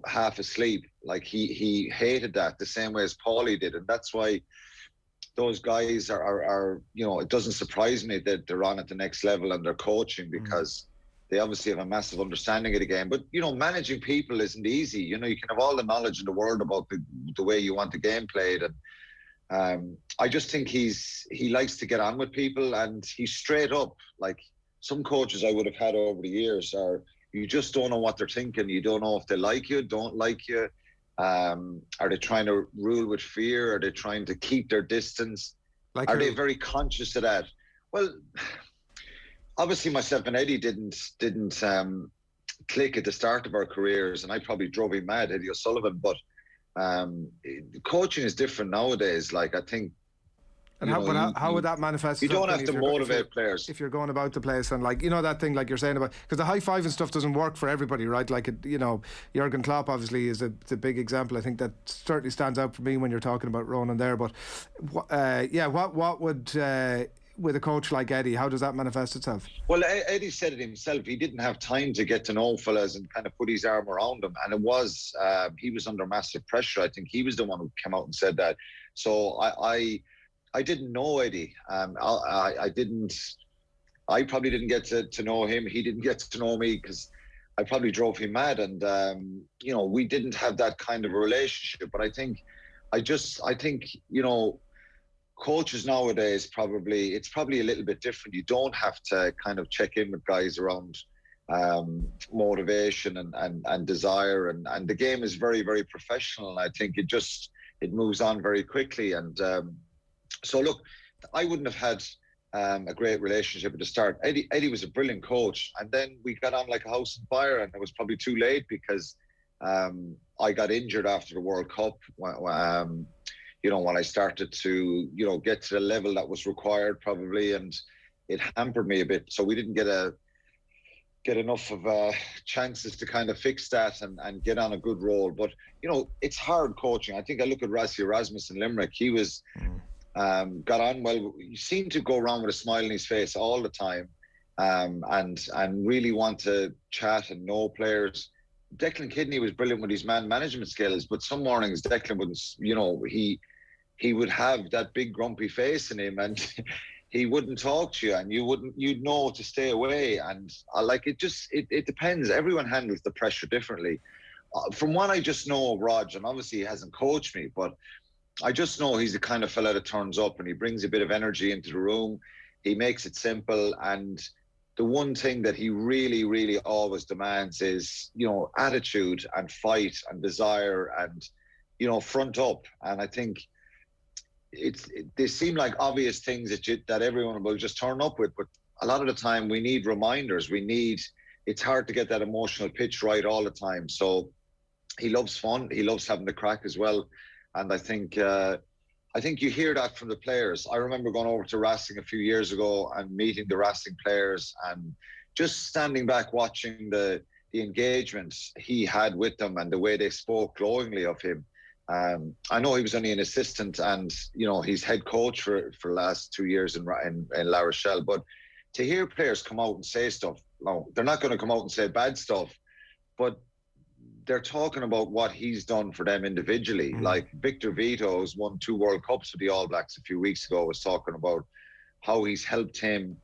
Speaker 6: half asleep. He hated that the same way as Paulie did. And that's why those guys are it doesn't surprise me that they're on at the next level and they're coaching, because they obviously have a massive understanding of the game. But, managing people isn't easy. You can have all the knowledge in the world about the way you want the game played. And I just think he likes to get on with people, and he's straight up. Like some coaches I would have had over the years are, you just don't know what they're thinking. You don't know if they like you, don't like you. Are they trying to rule with fear? Are they trying to keep their distance? Are they very conscious of that? Well, obviously myself and Eddie didn't click at the start of our careers, and I probably drove him mad, Eddie O'Sullivan. But coaching is different nowadays. Like, I think.
Speaker 3: And how would that manifest?
Speaker 6: You don't have to motivate players
Speaker 3: if you're going about the place, and like, you know, that thing like you're saying about, because the high five and stuff doesn't work for everybody, right? Like, you know, Jurgen Klopp obviously is a big example. I think that certainly stands out for me when you're talking about Ronan there. But what would with a coach like Eddie, how does that manifest itself?
Speaker 6: Well, Eddie said it himself. He didn't have time to get to know fellas and kind of put his arm around them, and it was he was under massive pressure. I think he was the one who came out and said that. So I didn't know Eddie. I probably didn't get to know him. He didn't get to know me because I probably drove him mad. And, you know, we didn't have that kind of a relationship. But I think, you know, coaches nowadays it's probably a little bit different. You don't have to kind of check in with guys around motivation and desire. And the game is very, very professional. And I think it moves on very quickly. And, so look, I wouldn't have had a great relationship at the start. Eddie was a brilliant coach, and then we got on like a house on fire, and it was probably too late because I got injured after the World Cup. You know, when I started to, you know, get to the level that was required probably, and it hampered me a bit. So we didn't get enough of chances to kind of fix that and get on a good roll. But, you know, it's hard coaching. I think I look at Rassie Erasmus in Limerick. He was... got on well. He seemed to go around with a smile on his face all the time, and really want to chat and know players. Declan Kidney was brilliant with his man management skills, but some mornings Declan wouldn't. You know, he would have that big grumpy face in him, and he wouldn't talk to you, and you'd know to stay away. And it depends. Everyone handles the pressure differently. From what I just know of Rog, and obviously he hasn't coached me, but I just know he's the kind of fella that turns up and he brings a bit of energy into the room. He makes it simple. And the one thing that he really, really always demands is, you know, attitude and fight and desire and, you know, front up. And I think they seem like obvious things that everyone will just turn up with. But a lot of the time we need reminders. It's hard to get that emotional pitch right all the time. So he loves fun. He loves having the crack as well. And I think you hear that from the players. I remember going over to Racing a few years ago and meeting the Racing players and just standing back watching the engagement he had with them and the way they spoke glowingly of him. I know he was only an assistant and, you know, he's head coach for the last 2 years in La Rochelle. But to hear players come out and say stuff, no, they're not going to come out and say bad stuff, but they're talking about what he's done for them individually. Like Victor Vito, who's won 2 World Cups with the All Blacks a few weeks ago, was talking about how he's helped him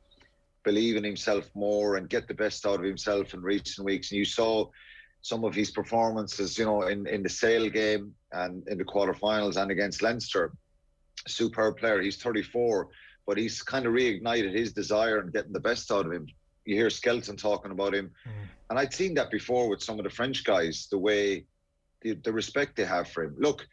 Speaker 6: believe in himself more and get the best out of himself in recent weeks. And you saw some of his performances, you know, in the Sale game and in the quarterfinals and against Leinster. Superb player. He's 34, but he's kind of reignited his desire and getting the best out of him. You hear Skelton talking about him. And I'd seen that before with some of the French guys, the way, the respect they have for him. Look,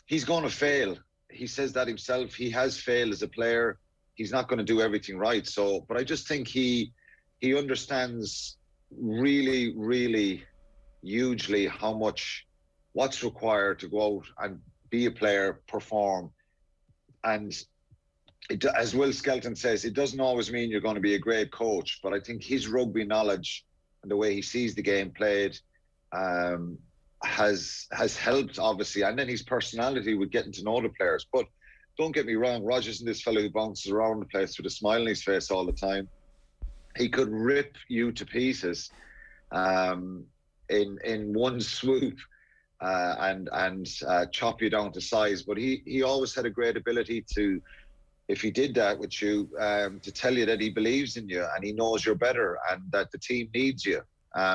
Speaker 6: he's going to fail. He says that himself. He has failed as a player. He's not going to do everything right. So, but I just think he understands really, really hugely what's required to go out and be a player, perform. And as Will Skelton says, it doesn't always mean you're going to be a great coach, but I think his rugby knowledge and the way he sees the game played has helped, obviously, and then his personality with getting to know the players. But don't get me wrong, Rodgers isn't this fellow who bounces around the place with a smile on his face all the time. He could rip you to pieces in one swoop and chop you down to size. But he always had a great ability to, if he did that with you, to tell you that he believes in you and he knows you're better and that the team needs you,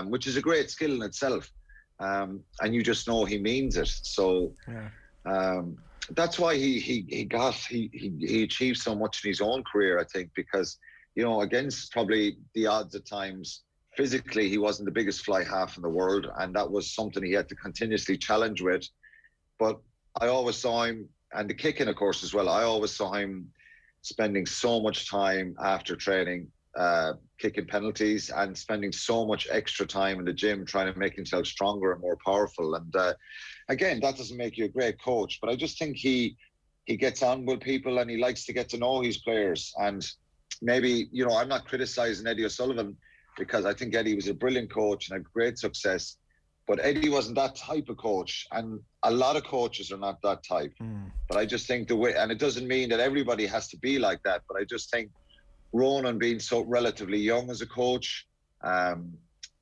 Speaker 6: which is a great skill in itself. And you just know he means it. So that's why he achieved so much in his own career, I think, because, you know, against probably the odds at times, physically he wasn't the biggest fly half in the world, and that was something he had to continuously challenge with. But I always saw him, and the kicking, of course, as well, I always saw him spending so much time after training kicking penalties and spending so much extra time in the gym trying to make himself stronger and more powerful. And again, that doesn't make you a great coach, but I just think he gets on with people and he likes to get to know his players. And maybe, you know, I'm not criticising Eddie O'Sullivan because I think Eddie was a brilliant coach and had great success. But Eddie wasn't that type of coach, and a lot of coaches are not that type. But I just think the way, and it doesn't mean that everybody has to be like that, but I just think Ronan being so relatively young as a coach,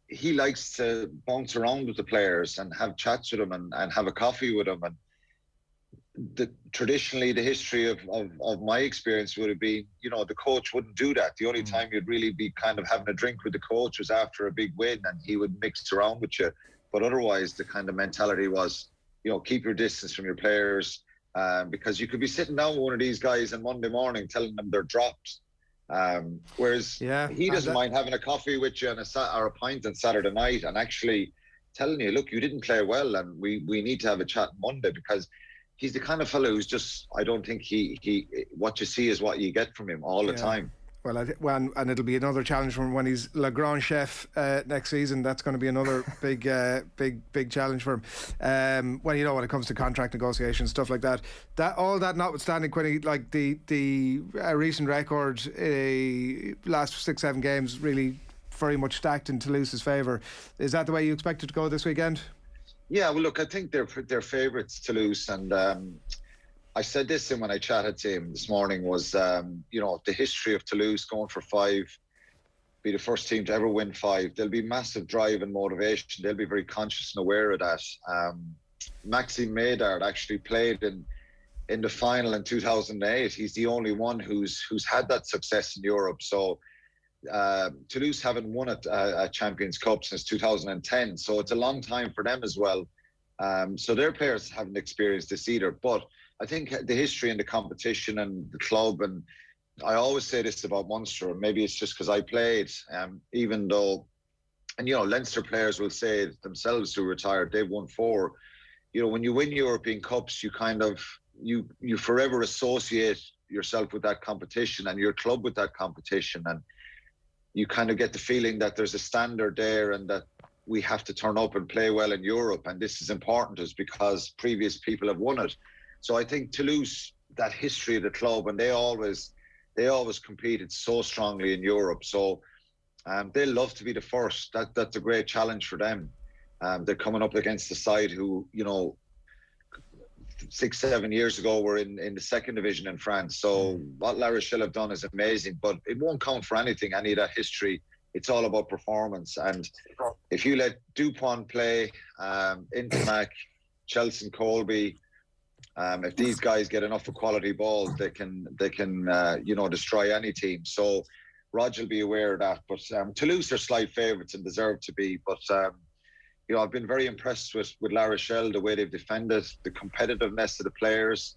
Speaker 6: he likes to bounce around with the players and have chats with them and have a coffee with them. And traditionally, the history of my experience would have been, you know, the coach wouldn't do that. The only time you'd really be kind of having a drink with the coach was after a big win, and he would mix around with you. But otherwise, the kind of mentality was, you know, keep your distance from your players, because you could be sitting down with one of these guys on Monday morning telling them they're dropped. Whereas he doesn't mind having a coffee with you or a pint on Saturday night and actually telling you, look, you didn't play well and we need to have a chat Monday, because he's the kind of fellow who's just, I don't think he what you see is what you get from him all the time.
Speaker 3: Well, and it'll be another challenge for him when he's Le Grand Chef next season. That's going to be another big challenge for him. When, you know, when it comes to contract negotiations, stuff like that. All that notwithstanding, Quinny, like the recent record, last 6-7 games, really very much stacked in Toulouse's favour. Is that the way you expect it to go this weekend? Yeah,
Speaker 6: well, look, I think they're favourites, Toulouse, and I said this when I chatted to him this morning was, you know, the history of Toulouse going for 5, be the first team to ever win 5. There'll be massive drive and motivation. They'll be very conscious and aware of that. Maxime Médard actually played in the final in 2008. He's the only one who's had that success in Europe. So Toulouse haven't won a Champions Cup since 2010. So it's a long time for them as well. So their players haven't experienced this either. But I think the history and the competition and the club, and I always say this about Munster, and maybe it's just because I played, even though, and you know, Leinster players will say it themselves who retired, they've won 4. You know, when you win European Cups, you kind of, you forever associate yourself with that competition and your club with that competition, and you kind of get the feeling that there's a standard there and that we have to turn up and play well in Europe, and this is important to us because previous people have won it. So I think Toulouse, that history of the club, and they always competed so strongly in Europe. So they'll love to be the first. That's a great challenge for them. They're coming up against a side who, you know, 6-7 years ago were in the second division in France. So what La Rochelle have done is amazing, but it won't count for anything, any of that history. It's all about performance. And if you let Dupont play, Intermac, Chelsea, Colby, if these guys get enough of quality balls, they can you know, destroy any team. So Rodgers will be aware of that. But Toulouse are slight favourites and deserve to be. But you know, I've been very impressed with La Rochelle, the way they've defended, the competitiveness of the players,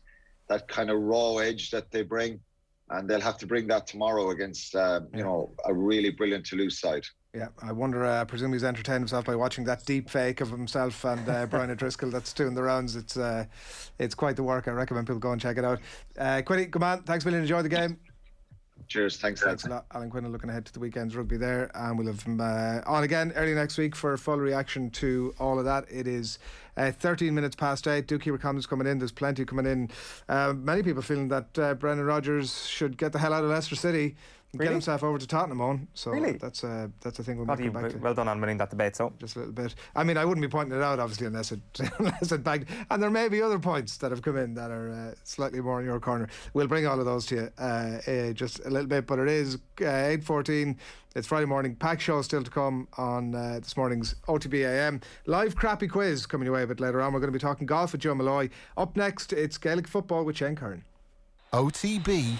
Speaker 6: that kind of raw edge that they bring, and they'll have to bring that tomorrow against you know, a really brilliant Toulouse side.
Speaker 3: Yeah, I wonder, I presume he's entertained himself by watching that deep fake of himself and Brian O'Driscoll that's doing the rounds. It's quite the work. I recommend people go and check it out. Quinny, come on, thanks a million, enjoy the game.
Speaker 6: Cheers, thanks
Speaker 3: a lot. Alan Quinlan looking ahead to the weekend's rugby there, and we'll have him on again early next week for a full reaction to all of that. It is 13 minutes past 8. Do keep your comments coming in. There's plenty coming in. Many people feeling that Brendan Rodgers should get the hell out of Leicester City and get himself over to Tottenham on. So that's a thing we'll come back to.
Speaker 4: Well done on winning that debate. So
Speaker 3: just a little bit. I mean, I wouldn't be pointing it out obviously unless it bagged. And there may be other points that have come in that are slightly more in your corner. We'll bring all of those to you just a little bit. But it is 8:14. It's Friday morning. Pack show still to come on this morning's OTB AM. Live crappy quiz coming your way a bit later on. We're going to be talking golf with Joe Molloy. Up next, it's Gaelic football with Shane Curran.
Speaker 1: OTB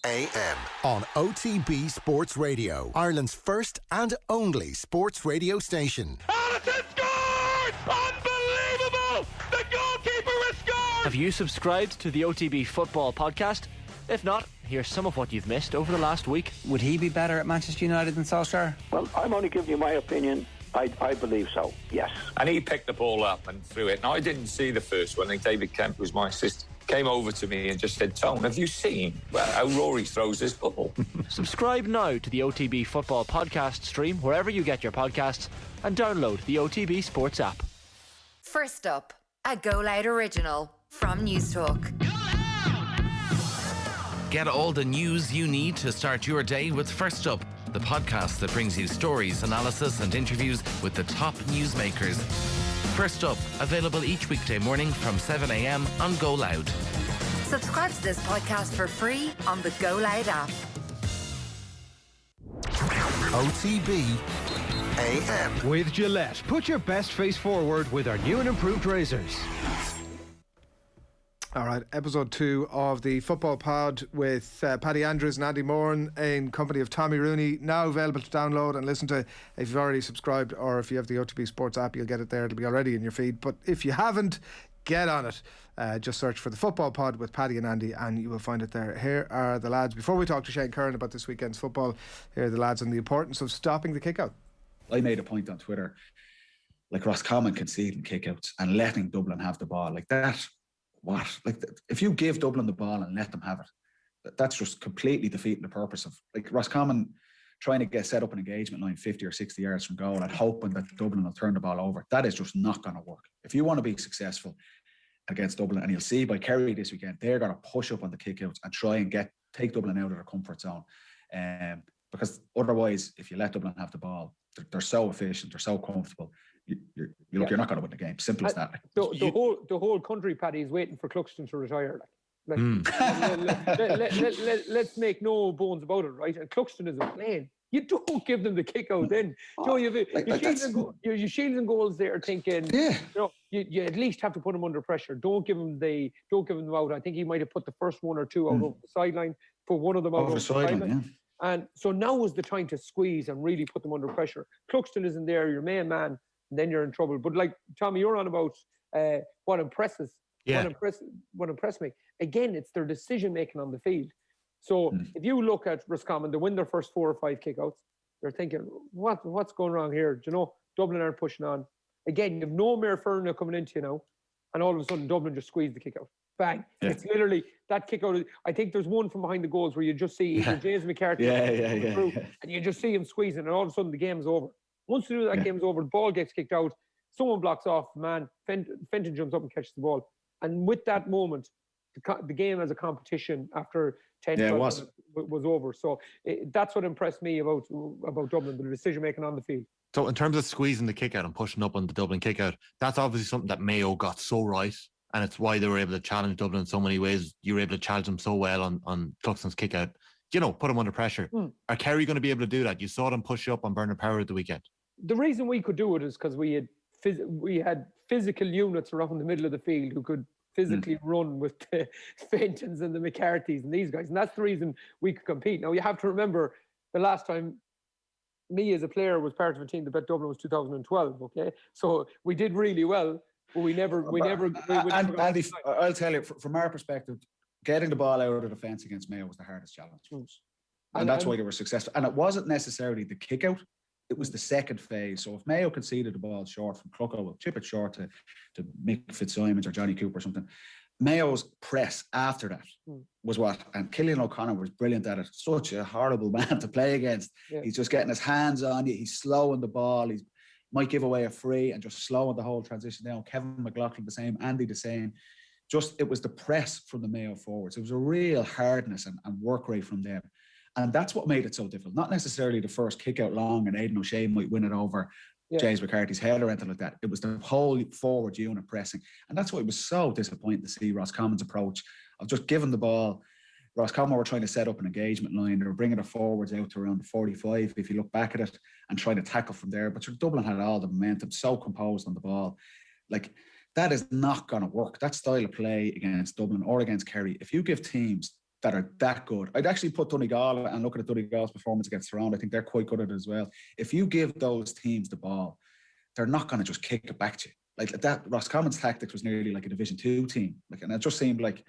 Speaker 1: AM on OTB Sports Radio, Ireland's first and only sports radio station.
Speaker 7: Allison scored! Unbelievable! The goalkeeper has scored!
Speaker 8: Have you subscribed to the OTB Football Podcast? If not, here's some of what you've missed over the last week.
Speaker 9: Would he be better at Manchester United than Solskjaer?
Speaker 10: Well, I'm only giving you my opinion. I believe so, yes.
Speaker 11: And he picked the ball up and threw it. Now, I didn't see the first one. I think David Kemp was my assistant. came over to me and just said, Tone, have you seen how Rory throws this ball?
Speaker 8: Subscribe now to the OTB Football Podcast stream wherever you get your podcasts and download the OTB Sports app.
Speaker 12: First up, a Go Loud original from Newstalk.
Speaker 13: Get all the news you need to start your day with First Up, the podcast that brings you stories, analysis and interviews with the top newsmakers. First Up, available each weekday morning from 7 a.m. on Go Loud.
Speaker 12: Subscribe to this podcast for free on the Go Loud app.
Speaker 1: OTB AM.
Speaker 2: With Gillette, put your best face forward with our new and improved razors.
Speaker 3: All right, episode 2 of the Football Pod with Paddy Andrews and Andy Moran in company of Tommy Rooney. Now available to download and listen to if you've already subscribed, or if you have the OTB Sports app, you'll get it there. It'll be already in your feed. But if you haven't, get on it. Just search for the Football Pod with Paddy and Andy and you will find it there. Here are the lads. Before we talk to Shane Curran about this weekend's football, here are the lads on the importance of stopping the kick out.
Speaker 14: I made a point on Twitter, like Roscommon conceding kickouts and letting Dublin have the ball like that. What? Like, if you give Dublin the ball and let them have it, that's just completely defeating the purpose of, like, Roscommon trying to set up an engagement line 50 or 60 yards from goal and hoping that Dublin will turn the ball over. That is just not going to work. If you want to be successful against Dublin, and you'll see by Kerry this weekend, they're going to push up on the kickouts and try and take Dublin out of their comfort zone. Because otherwise, if you let Dublin have the ball, they're so efficient, they're so comfortable. You're not going to win the game. Simple as that.
Speaker 15: The whole country, Paddy, is waiting for Cluxton to retire. Let's make no bones about it, right? And Cluxton isn't playing. You don't give them the kick out then. Your shields and goals there thinking, you at least have to put them under pressure. Don't give them them out. I think he might have put the first one or two out over the sideline, put one of them out over the sideline. Yeah. And so now is the time to squeeze and really put them under pressure. Cluxton isn't there, your main man, and then you're in trouble. But like Tommy, you're on about what impressed me. Again, it's their decision making on the field. So if you look at Roscommon, they win their first 4 or 5 kickouts. They're thinking, what's going wrong here? Do you know, Dublin aren't pushing on. Again, you have no Mayor Ferner coming into you now, and all of a sudden Dublin just squeeze the kick out. Bang. Yeah. It's literally that kick out. I think there's one from behind the goals where you just see James McCarthy through, and you just see him squeezing, and all of a sudden the game's over. Once you do that, game's over, the ball gets kicked out, someone blocks off, man, Fenton jumps up and catches the ball. And with that moment, the game as a competition after 10 was over. So that's what impressed me about Dublin, the decision making on the field.
Speaker 16: So in terms of squeezing the kick out and pushing up on the Dublin kick out, that's obviously something that Mayo got so right, and it's why they were able to challenge Dublin in so many ways. You were able to challenge them so well on Cluxton's kick out. You know, put them under pressure. Are Kerry going to be able to do that? You saw them push up on Bernard Power at the weekend. The
Speaker 15: reason we could do it is because we had physical units around the middle of the field who could physically run with the Fentons and the McCarthys and these guys. And that's the reason we could compete. Now, you have to remember the last time me as a player was part of a team that bet Dublin was 2012, okay? So we did really well, but we never
Speaker 14: Andy, I'll tell you, from our perspective, getting the ball out of the fence against Mayo was the hardest challenge for us. And that's why they were successful. And it wasn't necessarily the kick out, it was the second phase. So if Mayo conceded the ball short from Clucko, we'll chip it short to Mick Fitzsimons or Johnny Cooper or something. Mayo's press after that was what, and Killian O'Connor was brilliant at it. Such a horrible man to play against. Yeah. He's just getting his hands on you. He's slowing the ball. He might give away a free and just slowing the whole transition down. Kevin McLaughlin the same, Andy the same. Just, it was the press from the Mayo forwards. It was a real hardness and work rate from them. And that's what made it so difficult. Not necessarily the first kick out long and Aidan O'Shea might win it over James McCarthy's head or anything like that. It was the whole forward unit pressing. And that's why it was so disappointing to see Roscommon's approach of just giving the ball. Roscommon were trying to set up an engagement line. They were bringing the forwards out to around the 45, if you look back at it, and trying to tackle from there. But Dublin had all the momentum, so composed on the ball. Like, that is not going to work. That style of play against Dublin or against Kerry, if you give teams that are that good. I'd actually put Donegal and look at Donegal's performance against Toronto. I think they're quite good at it as well. If you give those teams the ball, they're not going to just kick it back to you. Like that, Roscommon's tactics was nearly like a Division 2 team. Like, and it just seemed like,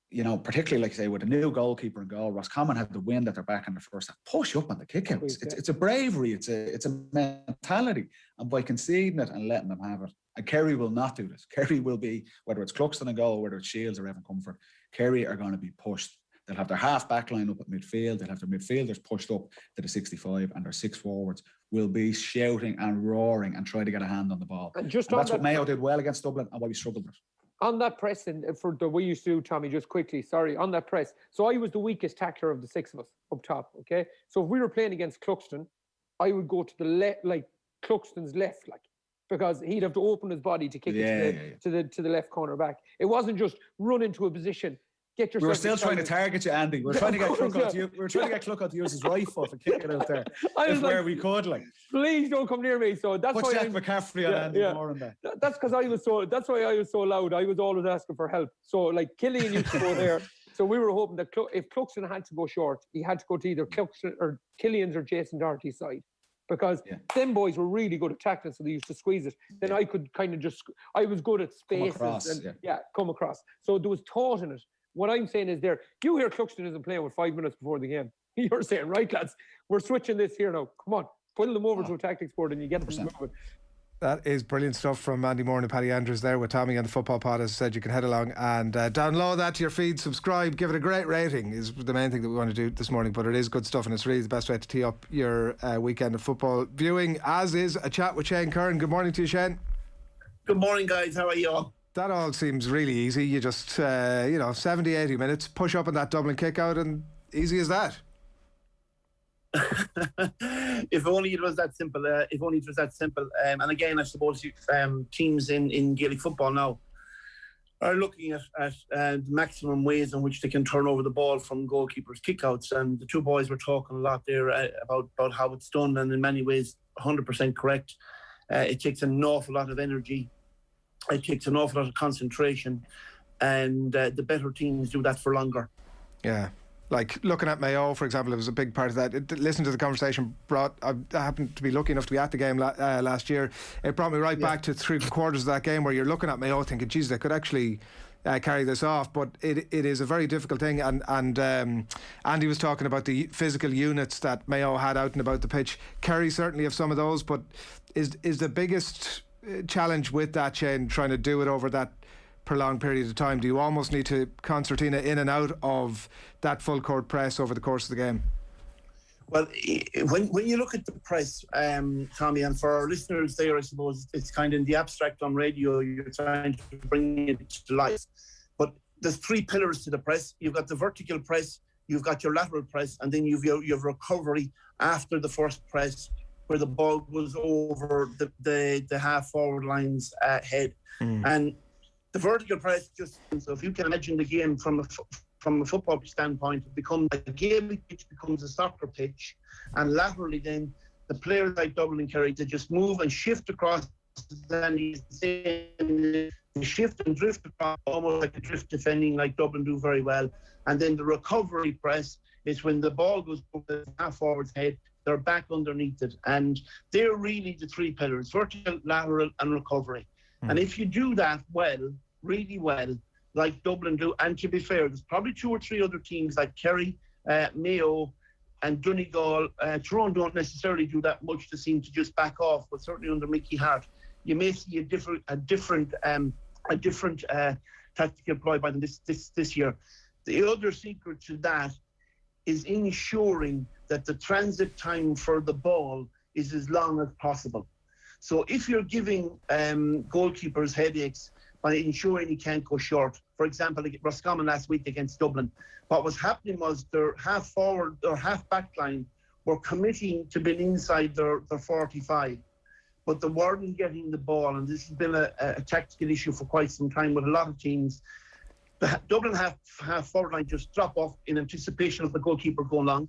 Speaker 14: you know, particularly like say with a new goalkeeper in goal, Roscommon had the wind at their back in the first half. Push up on the kickouts. It's a bravery. It's a mentality. And by conceding it and letting them have it, And Kerry will not do this. Kerry will be, whether it's Cluxton and goal, whether it's Shields or Evan Comfort, Kerry are going to be pushed. They'll have their half back line up at midfield. They'll have their midfielders pushed up to the 65, and their 6 forwards will be shouting and roaring and trying to get a hand on the ball. And that's what Mayo did well against Dublin and why we struggled with it.
Speaker 15: On that press, and for the way you used to do, Tommy, just quickly, sorry, on that press. So I was the weakest tackler of the 6 of us up top, okay? So if we were playing against Cluxton, I would go to the left, like Cluxton's left, like, because he'd have to open his body to kick it to the left corner back. It wasn't just run into a position. Get yourself.
Speaker 14: We were still trying to target you, Andy. We were trying to get Clucko to use his rifle to kick it out there. Where we could, like.
Speaker 15: Please don't come near me. So that's why
Speaker 14: Jack McCaffrey on Andy Moore in there.
Speaker 15: That's because that's why I was so loud. I was always asking for help. So like Killian used to go there. So we were hoping that if Cluxton had to go short, he had to go to either Cluxton or Killian's or Jason Doherty's side. Because them boys were really good at tackling, so they used to squeeze it. Then I could kind of I was good at spaces. Come across. So there was thought in it. What I'm saying is you hear Cluxton isn't playing with 5 minutes before the game. You're saying, right, lads, we're switching this here now. Come on, pull them over to a tactics board and you get them moving.
Speaker 3: That is brilliant stuff from Andy Moore and Paddy Andrews there with Tommy and the Football Pod. As I said, you can head along and download that to your feed, subscribe, give it a great rating is the main thing that we want to do this morning. But it is good stuff and it's really the best way to tee up your weekend of football viewing, as is a chat with Shane Curran. Good morning to you, Shane.
Speaker 17: Good morning, guys. How are you all?
Speaker 3: That all seems really easy. You just, 70, 80 minutes, push up on that Dublin kick out and easy as that.
Speaker 17: If only it was that simple. And again, I suppose teams in Gaelic football now are looking at the maximum ways in which they can turn over the ball from goalkeepers' kickouts. And the two boys were talking a lot there about how it's done, and in many ways 100% correct. It takes an awful lot of energy. It takes an awful lot of concentration, and the better teams do that for longer.
Speaker 3: Yeah. Like looking at Mayo, for example, it was a big part of that. Listening to the conversation I happened to be lucky enough to be at the game last year. It brought me right back to 3/4 of that game where you're looking at Mayo thinking, geez, they could actually carry this off. But it is a very difficult thing. And Andy was talking about the physical units that Mayo had out and about the pitch. Kerry certainly have some of those, but is the biggest challenge with that, Shane, trying to do it over that prolonged period of time? Do you almost need to concertina in and out of that full court press over the course of the game?
Speaker 17: Well, when you look at the press, Tommy, and for our listeners there, I suppose it's kind of in the abstract on radio, you're trying to bring it to life. But there's 3 pillars to the press. You've got the vertical press, you've got your lateral press, and then you've recovery after the first press, where the ball goes over the half forward line's head. And the vertical press, so if you can imagine the game from a football standpoint, it becomes a game pitch, becomes a soccer pitch, and laterally then the players like Dublin and Kerry, they just move and shift across, and they shift and drift across, almost like a drift defending, like Dublin do very well. And then the recovery press is when the ball goes over the half forward's head, they're back underneath it, and they're really the 3 pillars: vertical, lateral, and recovery. And if you do that well, really well, like Dublin do, and to be fair, there's probably 2 or 3 other teams like Kerry, Mayo, and Donegal. Tyrone don't necessarily do that much. They seem to just back off, but certainly under Mickey Hart, you may see a different tactic employed by them this year. The other secret to that is ensuring that the transit time for the ball is as long as possible. So if you're giving goalkeepers headaches by ensuring he can't go short, for example, like Roscommon last week against Dublin, what was happening was their half forward or half back line were committing to being inside their 45, but they weren't getting the ball, and this has been a tactical issue for quite some time with a lot of teams. The Dublin half forward line just drop off in anticipation of the goalkeeper going long.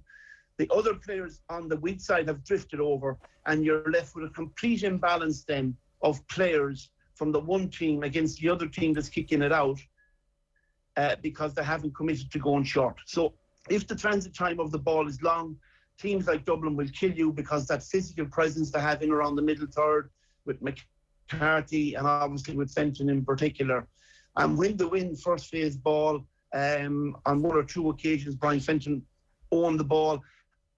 Speaker 17: The other players on the weak side have drifted over, and you're left with a complete imbalance then of players from the one team against the other team that's kicking it out because they haven't committed to going short. So if the transit time of the ball is long, teams like Dublin will kill you because that physical presence they have in around the middle third with McCarthy and obviously with Fenton in particular. And when they win first phase ball, on 1 or 2 occasions, Brian Fenton owned the ball.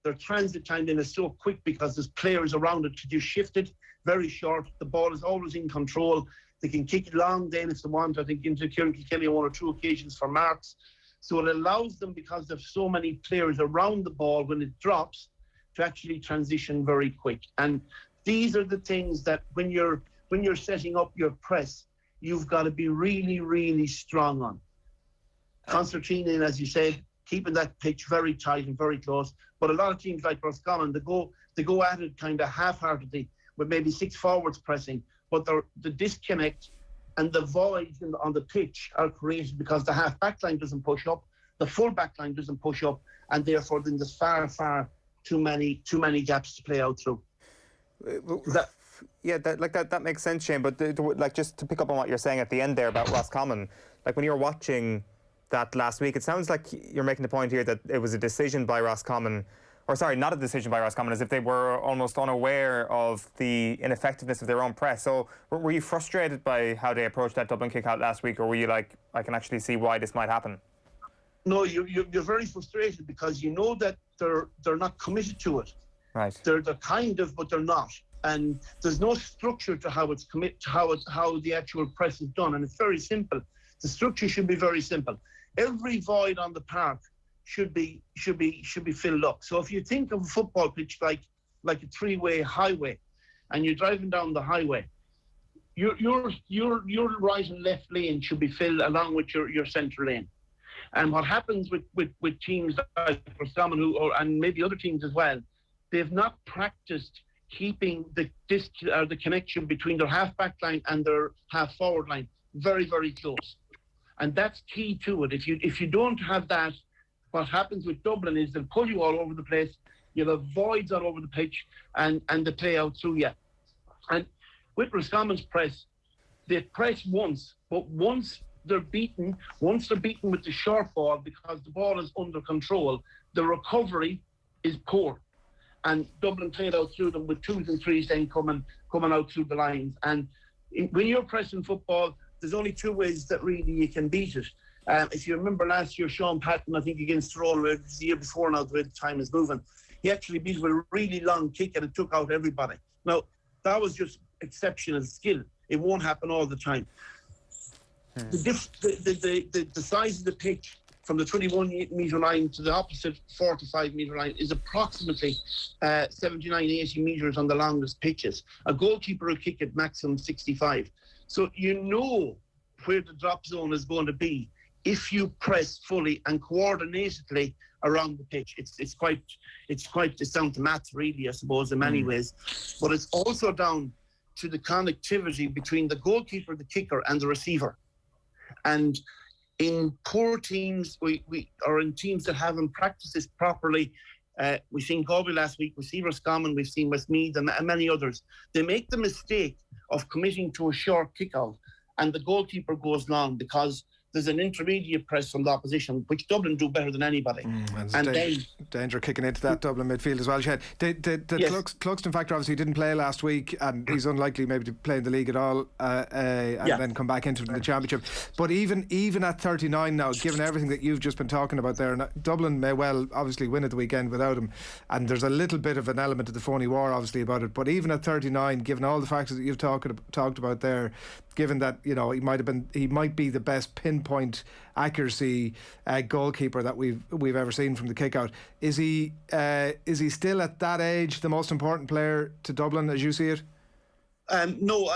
Speaker 17: their transit time then is so quick because there's players around it to just shift it very short. The ball is always in control. They can kick it long then if they want. I think into Kieran Kilkenny on 1 or 2 occasions for marks. So it allows them, because there's so many players around the ball when it drops, to actually transition very quick. And these are the things that when you're setting up your press, you've got to be really, really strong on. Concertina, as you said, keeping that pitch very tight and very close. But a lot of teams like Roscommon, they go at it kind of half-heartedly with maybe 6 forwards pressing, but the disconnect and the voids on the pitch are created because the half-back line doesn't push up, the full-back line doesn't push up, and therefore then there's far too many gaps to play out through.
Speaker 4: That makes sense, Shane. But like, just to pick up on what you're saying at the end there about Roscommon, like when you were watching that last week, it sounds like you're making the point here that it was a decision by Roscommon, or sorry, not a decision by Roscommon, as if they were almost unaware of the ineffectiveness of their own press. So were you frustrated by how they approached that Dublin kick-out last week, or were you like, I can actually see why this might happen?
Speaker 17: No, you're very frustrated because you know that they're not committed to it.
Speaker 4: Right.
Speaker 17: They're kind of, but they're not. And there's no structure to how it's how the actual press is done. And it's very simple. The structure should be very simple. Every void on the park should be filled up. So if you think of a football pitch like a 3-way highway, and you're driving down the highway, your right and left lane should be filled along with your centre lane. And what happens with teams like Roscommon and maybe other teams as well, they've not practiced keeping the connection between their half-back line and their half-forward line very, very close. And that's key to it. If you don't have that, what happens with Dublin is they'll pull you all over the place, you'll have voids all over the pitch, and they play out through you. And with Roscommon's press, they press once, but once they're beaten with the short ball, because the ball is under control, the recovery is poor. And Dublin played out through them with 2s and 3s then coming out through the lines. And when you're pressing football, there's only 2 ways that really you can beat it. If you remember last year, Sean Patton, I think against Tyrone, the year before now, the way the time is moving, he actually beat with a really long kick and it took out everybody. Now, that was just exceptional skill. It won't happen all the time. The size of the pitch from the 21-metre line to the opposite 45-metre line is approximately 79, 80 metres on the longest pitches. A goalkeeper will kick at maximum 65. So you know where the drop zone is going to be if you press fully and coordinatedly around the pitch. It's down to maths, really, I suppose, in many ways. But it's also down to the connectivity between the goalkeeper, the kicker, and the receiver. And in poor teams, or in teams that haven't practiced this properly, we've seen Galway last week, we've seen Roscommon, we've seen Westmeath and many others. They make the mistake of committing to a short kick-out, and the goalkeeper goes long because there's an intermediate press from the opposition, which Dublin do better than anybody. And
Speaker 3: danger kicking into that Dublin midfield as well, Sheahan. Yes. Cluxton factor obviously didn't play last week, and he's unlikely maybe to play in the league at all, and then come back into the championship. But even at 39 now, given everything that you've just been talking about there, and Dublin may well obviously win at the weekend without him, and there's a little bit of an element of the phony war obviously about it. But even at 39, given all the factors that you've talked about there, given that he might be the best pinpoint accuracy goalkeeper that we've ever seen from the kick-out. Is he still at that age the most important player to Dublin as you see it?
Speaker 17: No,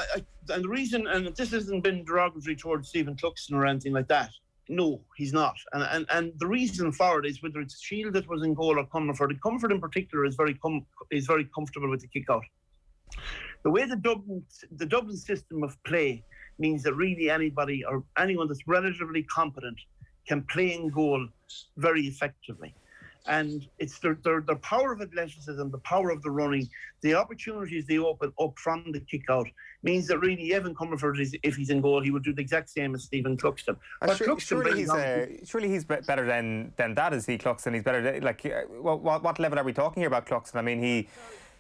Speaker 17: and the reason, and this hasn't been derogatory towards Stephen Cluxton or anything like that. No, he's not. And the reason for it is whether it's Shield that was in goal or Comerford. Comerford in particular is very comfortable with the kick-out. The way the Dublin system of play means that really anybody or anyone that's relatively competent can play in goal very effectively. And it's their power of athleticism, the power of the running, the opportunities they open up from the kick-out means that really Evan Comerford, if he's in goal, he would do the exact same as Stephen Cluxton.
Speaker 4: Surely he's better than that, is he, Cluxton? He's better. What level are we talking here about Cluxton? I mean,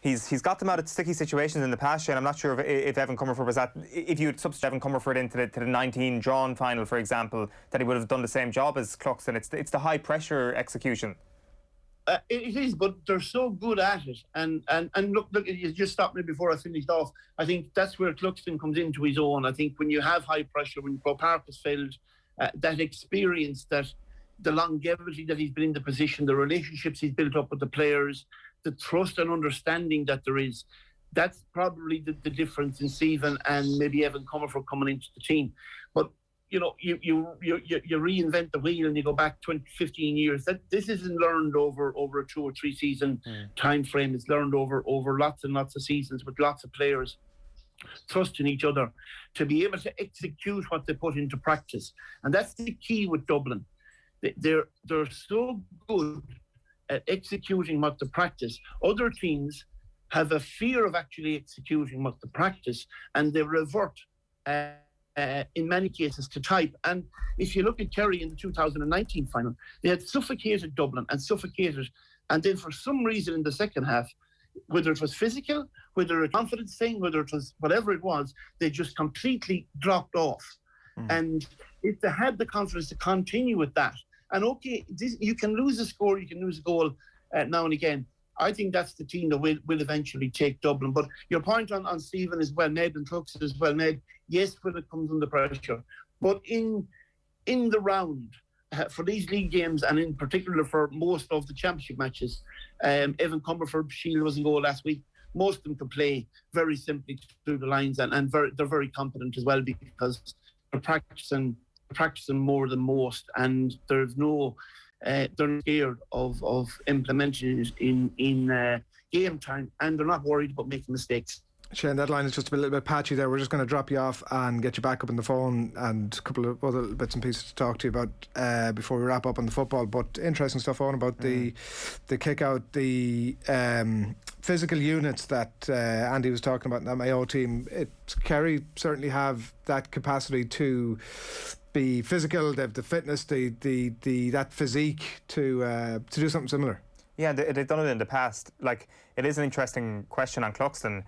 Speaker 4: He's got them out of sticky situations in the past, and I'm not sure if Evan Comerford was if you substitute Evan Comerford into the 19 drawn final, for example, that he would have done the same job as Cluxton. It's the high pressure execution.
Speaker 17: It is, but they're so good at it. And look, you just stopped me before I finished off. I think that's where Cluxton comes into his own. I think when you have high pressure, when Paraic has failed, that experience, that the longevity that he's been in the position, the relationships he's built up with the players, the trust and understanding that there is, that's probably the difference in Stephen and maybe Evan Comerford coming into the team. But you know, you reinvent the wheel and you go back 15 years. That this isn't learned over a 2 or 3 season time frame. It's learned over lots and lots of seasons with lots of players trusting each other to be able to execute what they put into practice. And that's the key with Dublin. They're so good at executing what they practice. Other teams have a fear of actually executing what they practice, and they revert in many cases to type. And if you look at Kerry in the 2019 final, they had suffocated Dublin and then for some reason in the second half, whether it was physical, whether a confidence thing, whether it was whatever it was, they just completely dropped off. And if they had the confidence to continue with that, and you can lose a score, you can lose a goal now and again. I think that's the team that will eventually take Dublin. But your point on Stephen is well made and Crooks is well made. Yes, when it comes under pressure. But in the round, for these league games, and in particular for most of the championship matches, Evan Comerford, Sheahan was in goal last week. Most of them can play very simply through the lines, and they're very competent as well because they're practicing more than most, and there's no... they're not scared of implementing it in game time, and they're not worried about making mistakes.
Speaker 3: Shane, that line is just a little bit patchy there. We're just going to drop you off and get you back up on the phone, and a couple of other bits and pieces to talk to you about before we wrap up on the football. But interesting stuff on about the kick out, the physical units that Andy was talking about in that Mayo team. Kerry certainly have that capacity to be physical, they have the fitness, that physique to do something similar.
Speaker 4: Yeah, they've done it in the past. Like, it is an interesting question on Cluxton.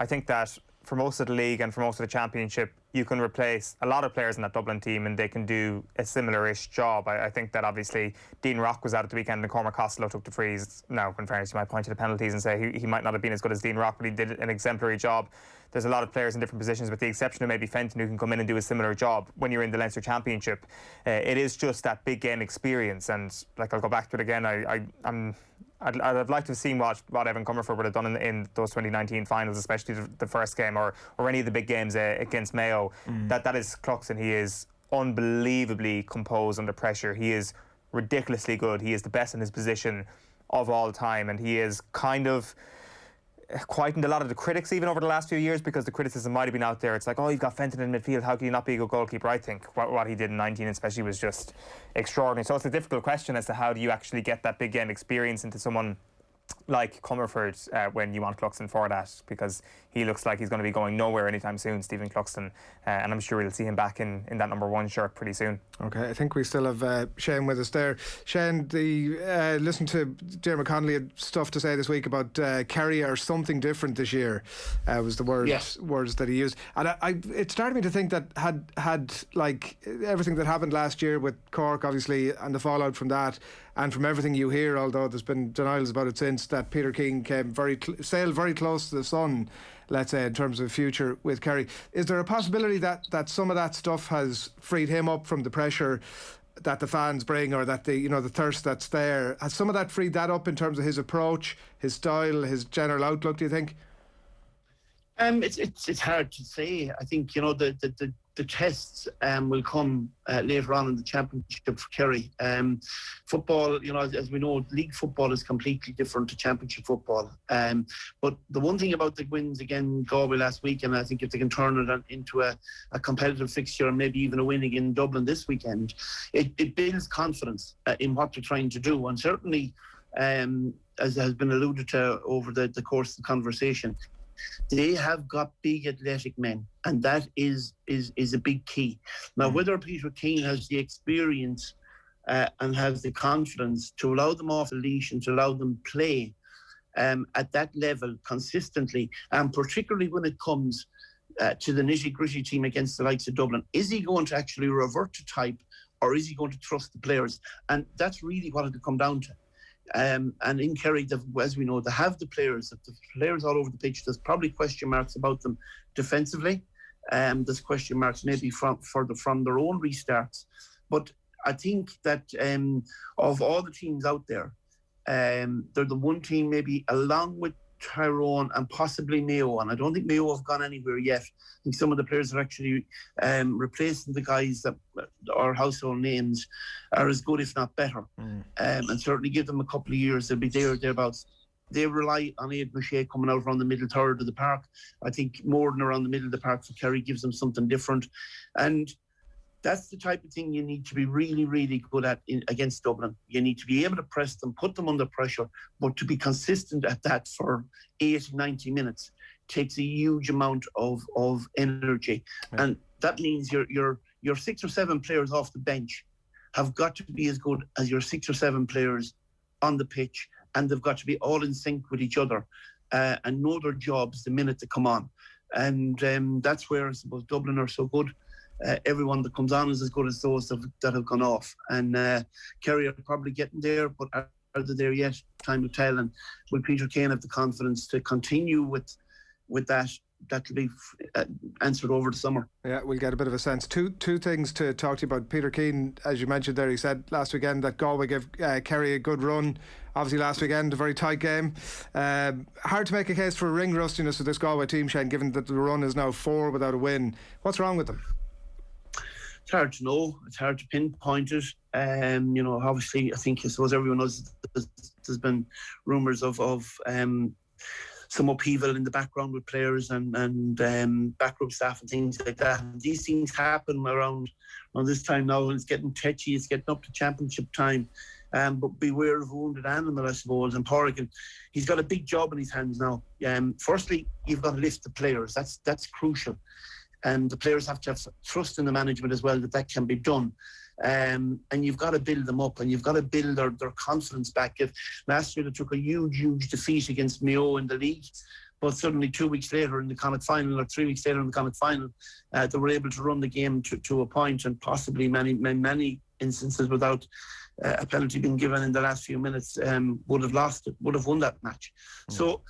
Speaker 4: I think that for most of the league and for most of the championship, you can replace a lot of players in that Dublin team and they can do a similar-ish job. I think that obviously Dean Rock was out at the weekend and Cormac Costello took the frees. Now, in fairness, you might point to the penalties and say he might not have been as good as Dean Rock, but he did an exemplary job. There's a lot of players in different positions, with the exception of maybe Fenton, who can come in and do a similar job when you're in the Leinster Championship. It is just that big game experience, and like I'll go back to it again. I'd like to have seen what Evan Comerford would have done in those 2019 finals, especially the first game or any of the big games against Mayo. That is Cluxton. He is unbelievably composed under pressure. He is ridiculously good. He is the best in his position of all time, and he is kind of quietened a lot of the critics even over the last few years, because the criticism might have been out there. It's like, oh, you've got Fenton in midfield, how can you not be a good goalkeeper? I think what he did in 19 especially was just extraordinary. So it's a difficult question as to how do you actually get that big game experience into someone like Comerford when you want Cluxton for that, because he looks like he's going to be going nowhere anytime soon, Stephen Cluxton, and I'm sure we'll see him back in that number 1 shirt pretty soon. Okay,
Speaker 3: I think we still have Shane with us there. Shane, listen to Dermot Connolly had stuff to say this week about Kerry are something different this year, was the words that he used, and it started me to think that had like everything that happened last year with Cork obviously and the fallout from that, and from everything you hear, although there's been denials about it since, that Peter Keane came sailed very close to the sun, let's say, in terms of future with Kerry. Is there a possibility that some of that stuff has freed him up from the pressure that the fans bring, or that the thirst that's there? Has some of that freed that up in terms of his approach, his style, his general outlook, do you think?
Speaker 17: It's hard to say. I think the tests will come later on in the championship for Kerry. Football, as we know, league football is completely different to championship football. But the one thing about the wins again, Galway last week, and I think if they can turn it into a competitive fixture and maybe even a win again in Dublin this weekend, it builds confidence in what they're trying to do. And certainly, as has been alluded to over the course of the conversation, they have got big athletic men, and that is a big key. Now, whether Peter Keane has the experience and has the confidence to allow them off the leash and to allow them play at that level consistently, and particularly when it comes to the nitty-gritty team against the likes of Dublin, is he going to actually revert to type, or is he going to trust the players? And that's really what it'll come down to. And in Kerry, as we know, they have the players all over the pitch. There's probably question marks about them defensively. There's question marks maybe from their own restarts. But I think that of all the teams out there, they're the one team maybe along with Tyrone and possibly Mayo, and I don't think Mayo have gone anywhere yet. I think some of the players are actually replacing the guys that are household names are as good, if not better. And certainly give them a couple of years, they'll be thereabouts. They rely on Aidan O'Shea coming out around the middle third of the park. I think more than around the middle of the park for Kerry gives them something different. And that's the type of thing you need to be really, really good at against Dublin. You need to be able to press them, put them under pressure, but to be consistent at that for 80, 90 minutes takes a huge amount of energy. Yeah. And that means your 6 or 7 players off the bench have got to be as good as your 6 or 7 players on the pitch, and they've got to be all in sync with each other and know their jobs the minute they come on. And that's where I suppose Dublin are so good. Everyone that comes on is as good as those that have gone off. And Kerry are probably getting there, but are they there yet? Time will tell. And will Peter Kane have the confidence to continue with that? That will be answered over the summer.
Speaker 3: Yeah, we'll get a bit of a sense. Two things to talk to you about. Peter Keane, as you mentioned there, he said last weekend that Galway gave Kerry a good run. Obviously last weekend, a very tight game. Hard to make a case for ring rustiness with this Galway team, Shane, given that the run is now 4 without a win. What's wrong with them?
Speaker 17: It's hard to know. It's hard to pinpoint it. Obviously, I suppose everyone knows there's been rumours of some upheaval in the background with players and backroom staff and things like that. And these things happen around this time now, and it's getting tetchy. It's getting up to championship time. But beware of a wounded animal, I suppose. And Paraic, he's got a big job in his hands now. Firstly, you've got to lift the players. That's crucial. And the players have to have trust in the management as well that can be done. And you've got to build them up, and you've got to build their confidence back. Last year they took a huge defeat against Mayo in the league, but suddenly 2 weeks later in the Connacht final, or 3 weeks later in the Connacht final, they were able to run the game to a point, and possibly many instances without a penalty being given in the last few minutes would have won that match. So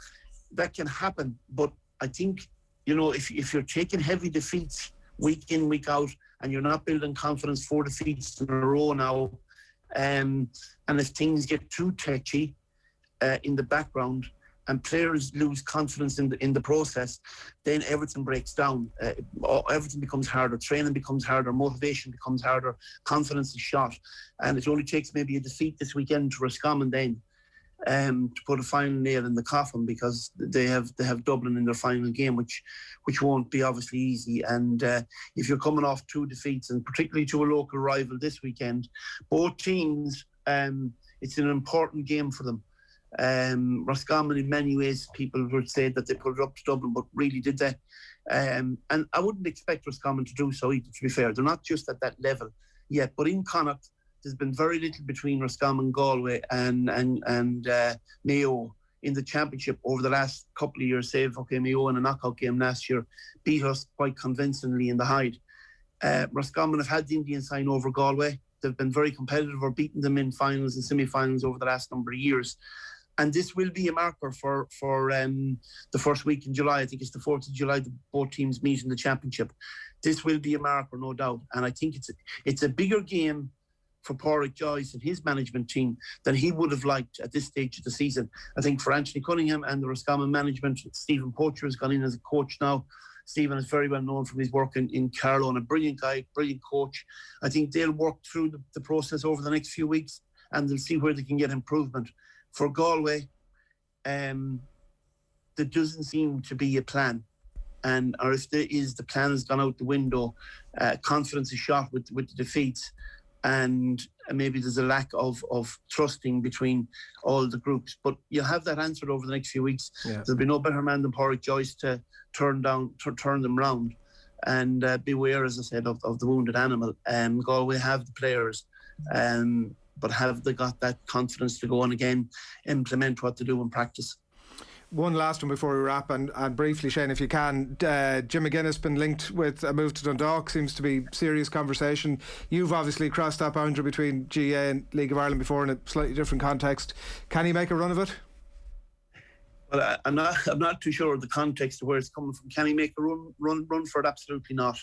Speaker 17: that can happen, but I think, if you're taking heavy defeats week in, week out, and you're not building confidence, 4 defeats in a row now, and if things get too touchy in the background and players lose confidence in the process, then everything breaks down. Everything becomes harder. Training becomes harder. Motivation becomes harder. Confidence is shot. And it only takes maybe a defeat this weekend to Roscommon then to put a final nail in the coffin, because they have Dublin in their final game, which won't be obviously easy. And if you're coming off 2 defeats, and particularly to a local rival this weekend, both teams, it's an important game for them. Roscommon, in many ways, people would say that they put it up to Dublin, but really did they? And I wouldn't expect Roscommon to do so either, to be fair. They're not just at that level yet, but in Connacht, there's been very little between Roscommon, Galway and Mayo in the championship over the last couple of years, save Mayo in a knockout game last year beat us quite convincingly in the Hyde. Roscommon have had the Indian sign over Galway. They've been very competitive, or beaten them in finals and semi-finals over the last number of years. And this will be a marker for the first week in July. I think it's the 4th of July that both teams meet in the championship. This will be a marker, no doubt. And I think it's a bigger game for Paraic Joyce and his management team than he would have liked at this stage of the season. I think for Anthony Cunningham and the Roscommon management, Stephen Poacher has gone in as a coach now. Stephen is very well known from his work in Carlow, and a brilliant guy, brilliant coach. I think they'll work through the process over the next few weeks, and they'll see where they can get improvement. For Galway, there doesn't seem to be a plan. Or if there is, the plan has gone out the window. Confidence is shot with the defeats. And maybe there's a lack of trusting between all the groups. But you'll have that answered over the next few weeks. Yeah. There'll be no better man than Paraic Joyce to turn them round. And beware, as I said, of the wounded animal. Galway have the players, but have they got that confidence to go on again, implement what they do in practice?
Speaker 3: One last one before we wrap, and briefly, Shane, if you can, Jim McGuinness been linked with a move to Dundalk. Seems to be serious conversation. You've obviously crossed that boundary between GAA and League of Ireland before in a slightly different context. Can he make a run of it?
Speaker 17: Well, I'm not too sure of the context of where it's coming from. Can he make a run for it? Absolutely not.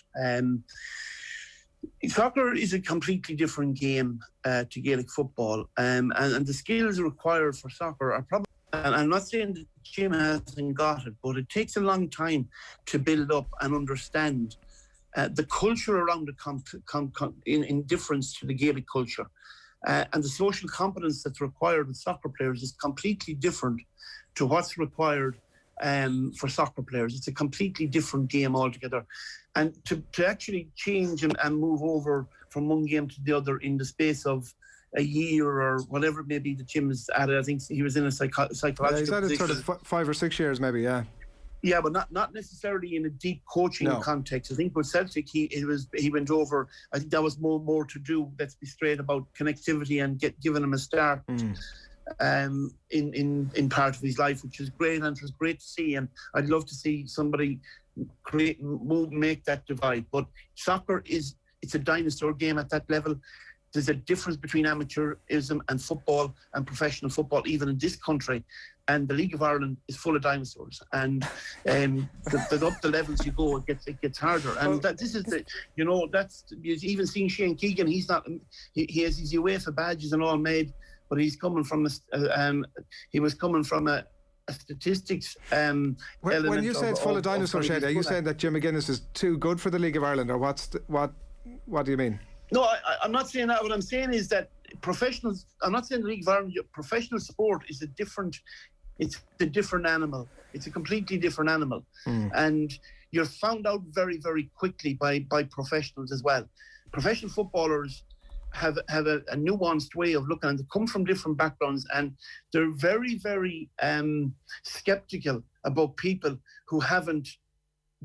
Speaker 17: Soccer is a completely different game to Gaelic football, and the skills required for soccer are probably. And I'm not saying that Jim hasn't got it, but it takes a long time to build up and understand the culture around the in difference to the Gaelic culture, and the social competence that's required with soccer players is completely different to what's required for soccer players. It's a completely different game altogether. And to actually change and move over from one game to the other in the space of a year or whatever it may be that Jim has added, I think he was in a psychological
Speaker 3: he's added sort of 5 or 6 years maybe, yeah.
Speaker 17: Yeah, but not necessarily in a deep coaching context. I think with Celtic he went over. I think that was more to do, let's be straight, about connectivity and giving him a start in part of his life, which is great, and it was great to see. And I'd love to see somebody make that divide. But soccer it's a dinosaur game at that level. There's a difference between amateurism and football and professional football, even in this country. And the League of Ireland is full of dinosaurs. And the up the levels you go, it gets harder. And this is that's even seeing Sheahan Keegan. He has his UEFA badges and all made, but he's coming from he was coming from a statistics
Speaker 3: when you say it's full of dinosaurs, Shane, are you saying that Jim McGuinness is too good for the League of Ireland, or what do you mean?
Speaker 17: No, I'm not saying that. What I'm saying is that professionals, I'm not saying the League of Ireland, professional sport is a different animal. It's a completely different animal. And you're found out very, very quickly by professionals as well. Professional footballers have a nuanced way of looking, and they come from different backgrounds, and they're very, very skeptical about people who haven't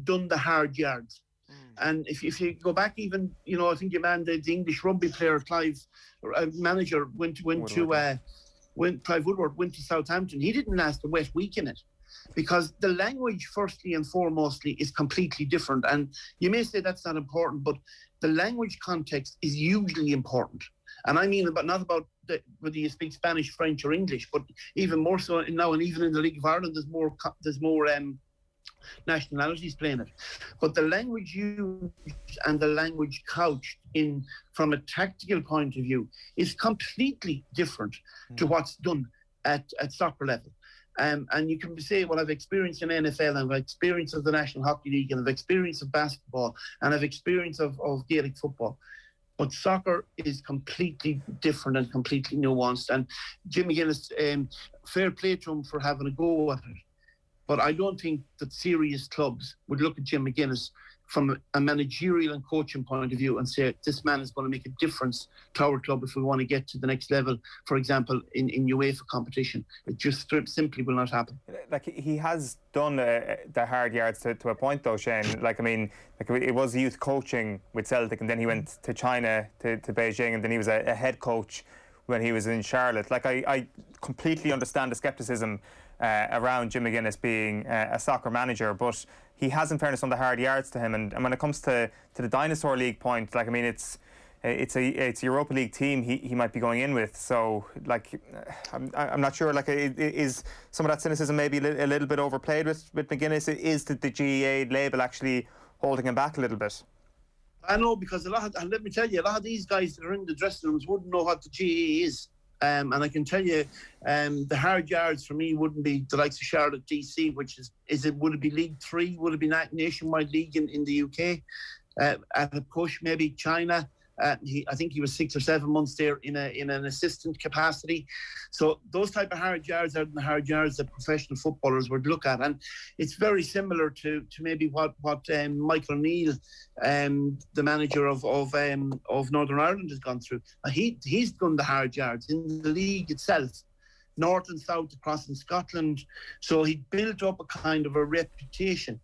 Speaker 17: done the hard yards. And if you go back even, I think your man, the English rugby player, Clive, manager, Clive Woodward went to Southampton. He didn't last a wet week in it, because the language, firstly and foremostly, is completely different. And you may say that's not important, but the language context is hugely important. And I mean, not about whether you speak Spanish, French, or English, but even more so now, and even in the League of Ireland, there's more nationalities playing it. But the language used and the language couched in from a tactical point of view is completely different to what's done at soccer level. And you can say, well, I've experienced in NFL, and I've experience of the National Hockey League, and I've experience of basketball, and I've experience of Gaelic football. But soccer is completely different and completely nuanced. And Jim McGuinness, fair play to him for having a go at it. But I don't think that serious clubs would look at Jim McGuinness from a managerial and coaching point of view and say, this man is going to make a difference to our club if we want to get to the next level, for example, in UEFA competition. It just simply will not happen.
Speaker 4: Like, he has done the hard yards to a point, though, Shane. It was youth coaching with Celtic, and then he went to China, to Beijing, and then he was a head coach when he was in Charlotte. I completely understand the scepticism around Jim McGuinness being a soccer manager, but he has, in fairness, done the hard yards to him. And when it comes to the Dinosaur League point, it's a Europa League team he might be going in with. So I'm not sure. Is some of that cynicism maybe a little bit overplayed with McGuinness? Is the GAA label actually holding him back a little bit?
Speaker 17: I know, because let me tell you, a lot of these guys that are in the dressing rooms wouldn't know what the GAA is. And I can tell you, the hard yards for me wouldn't be the likes of Charlotte DC, which would it be League 3? Would it be Nationwide League in the UK? At a push, maybe China. I think he was 6 or 7 months there in an assistant capacity. So those type of hard yards are the hard yards that professional footballers would look at, and it's very similar to maybe what Michael O'Neill, the manager of Northern Ireland, has gone through. He's done the hard yards in the league itself, north and south, across in Scotland. So he built up a kind of a reputation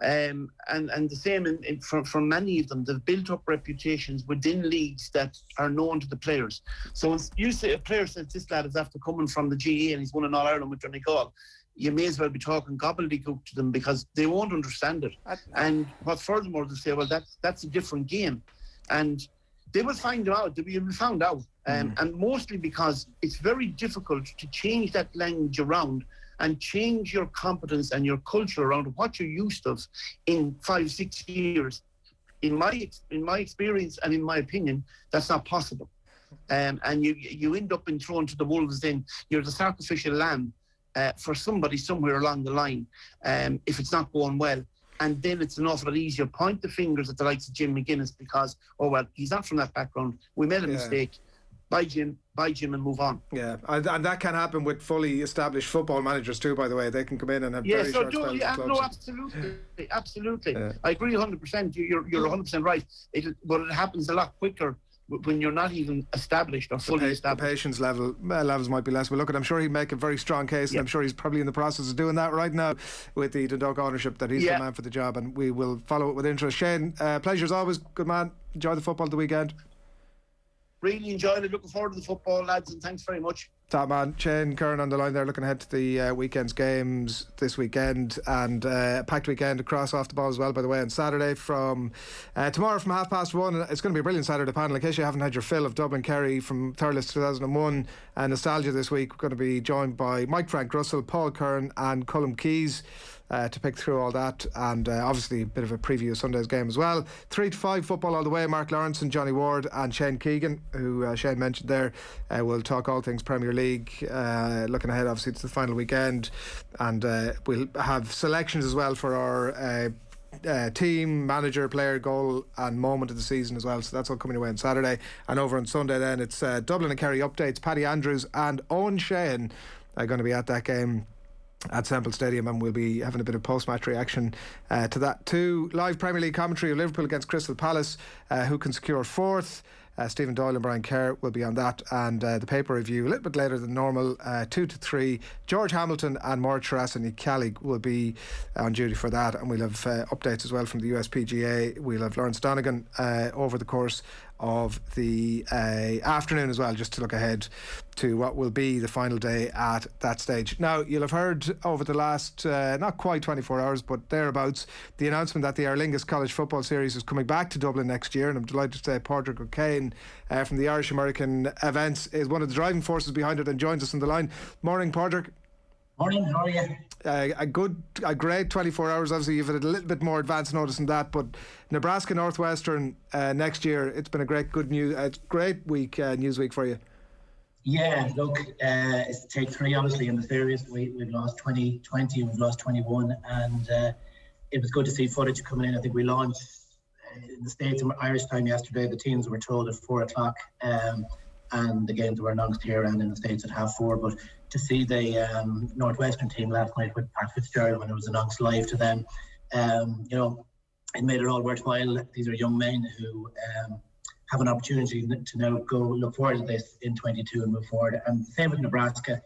Speaker 17: And the same for many of them. They've built up reputations within leagues that are known to the players. So when you say a player says this lad is after coming from the GAA and he's won an All-Ireland with Donegal, you may as well be talking gobbledygook to them because they won't understand it. And what furthermore, they'll say, well, that's a different game. And they will find out, they will be found out. And mostly because it's very difficult to change that language around and change your competence and your culture around what you're used to in 5-6 years. In my experience and in my opinion, that's not possible. And you end up being thrown to the wolves. Then you're the sacrificial lamb for somebody somewhere along the line if it's not going well. And then it's an awful lot easier. Point the fingers at the likes of Jim McGuinness because, oh, well, he's not from that background. We made a mistake. Bye, Jim, and move on.
Speaker 3: Yeah, and that can happen with fully established football managers too, by the way. They can come in and have very short spells at clubs.
Speaker 17: No, absolutely. Yeah. I agree 100%. You're 100% right. But it happens a lot quicker when you're not even established or fully established.
Speaker 3: The patience levels might be less. But look, I'm sure he'd make a very strong case, and I'm sure he's probably in the process of doing that right now with the Dundalk ownership, that he's the man for the job, and we will follow it with interest. Shane, pleasure as always. Good man. Enjoy the football the weekend.
Speaker 17: Really enjoyed it. Looking forward to the football, lads, and thanks very much. Top
Speaker 3: man. Shane Curran on the line there, looking ahead to the weekend's games this weekend, and packed weekend across off the ball as well, by the way, on Saturday from tomorrow from 1:30. It's going to be a brilliant Saturday panel. In case you haven't had your fill of Dublin Kerry from Thurles 2001 and nostalgia this week, we're going to be joined by Mike Frank Russell, Paul Curran and Colm Keys to pick through all that, and obviously a bit of a preview of Sunday's game as well. 3 to 5 football all the way. Mark Lawrence and Johnny Ward and Shane Keegan, who Shane mentioned there, will talk all things Premier League, looking ahead obviously to the final weekend, and we'll have selections as well for our team, manager, player, goal and moment of the season as well. So that's all coming away on Saturday. And over on Sunday then it's Dublin and Kerry updates. Paddy Andrews and Eoin Sheahan are going to be at that game at Semple Stadium, and we'll be having a bit of post-match reaction to that too. Live Premier League commentary of Liverpool against Crystal Palace, who can secure 4th. Stephen Doyle and Brian Kerr will be on that, and the paper review a little bit later than normal, 2 to 3. George Hamilton and Mort Charras and Calig will be on duty for that, and we'll have updates as well from the US PGA. We'll have Lawrence Donegan over the course of the afternoon as well, just to look ahead to what will be the final day at that stage. Now, you'll have heard over the last not quite 24 hours but thereabouts, the announcement that the AerLingus College Football Series is coming back to Dublin next year, and I'm delighted to say Padraig O'Kane from the Irish American Events is one of the driving forces behind it and joins us on the line. Morning, Padraig.
Speaker 18: Morning, how are you?
Speaker 3: A great 24 hours. Obviously you've had a little bit more advance notice than that, but Nebraska Northwestern next year, it's been a great week, news week for you.
Speaker 18: Yeah, look, it's take 3 obviously in the series. We've lost 2020, we've lost 21, and it was good to see footage coming in. I think we launched in the States in Irish time yesterday. The teams were told at 4 o'clock, and the games were announced here and in the States at 4:30. But to see the Northwestern team last night with Pat Fitzgerald when it was announced live to them, it made it all worthwhile. These are young men who have an opportunity to now go look forward to this in 22 and move forward. And same with Nebraska.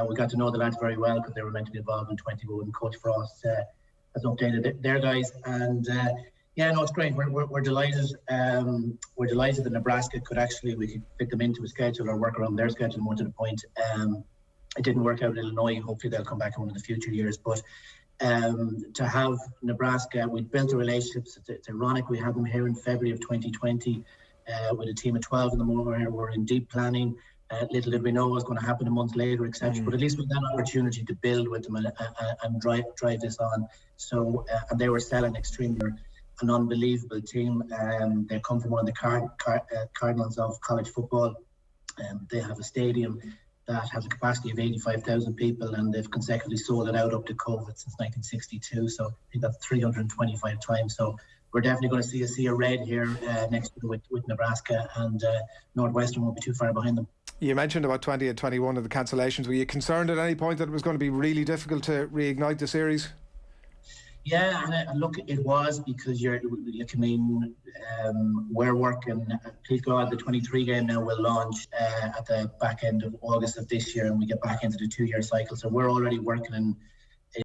Speaker 18: We got to know the lads very well because they were meant to be involved in 21. Coach Frost has updated their guys, and it's great. We're delighted. We're delighted that Nebraska we could fit them into a schedule or work around their schedule more to the point. It didn't work out in Illinois. Hopefully they'll come back in one of the future years. But to have Nebraska, we built a relationship. It's ironic. We had them here in February of 2020 with a team of 12 in the morning. We're in deep planning. Little did we know what was going to happen a month later, etc. But at least we had that opportunity to build with them and drive this on. So and they were selling extremely. An unbelievable team. They come from one of the cardinals of college football. They have a stadium that has a capacity of 85,000 people, and they've consecutively sold it out up to COVID since 1962. So I think that's 325 times. So we're definitely going to see a sea of red here next year with Nebraska, and Northwestern won't be too far behind them.
Speaker 3: You mentioned about 20 and 21 of the cancellations. Were you concerned at any point that it was going to be really difficult to reignite the series?
Speaker 18: Yeah, and look, it was because we're working. Please God, the 23 game now will launch at the back end of August of this year, and we get back into the 2-year cycle. So we're already working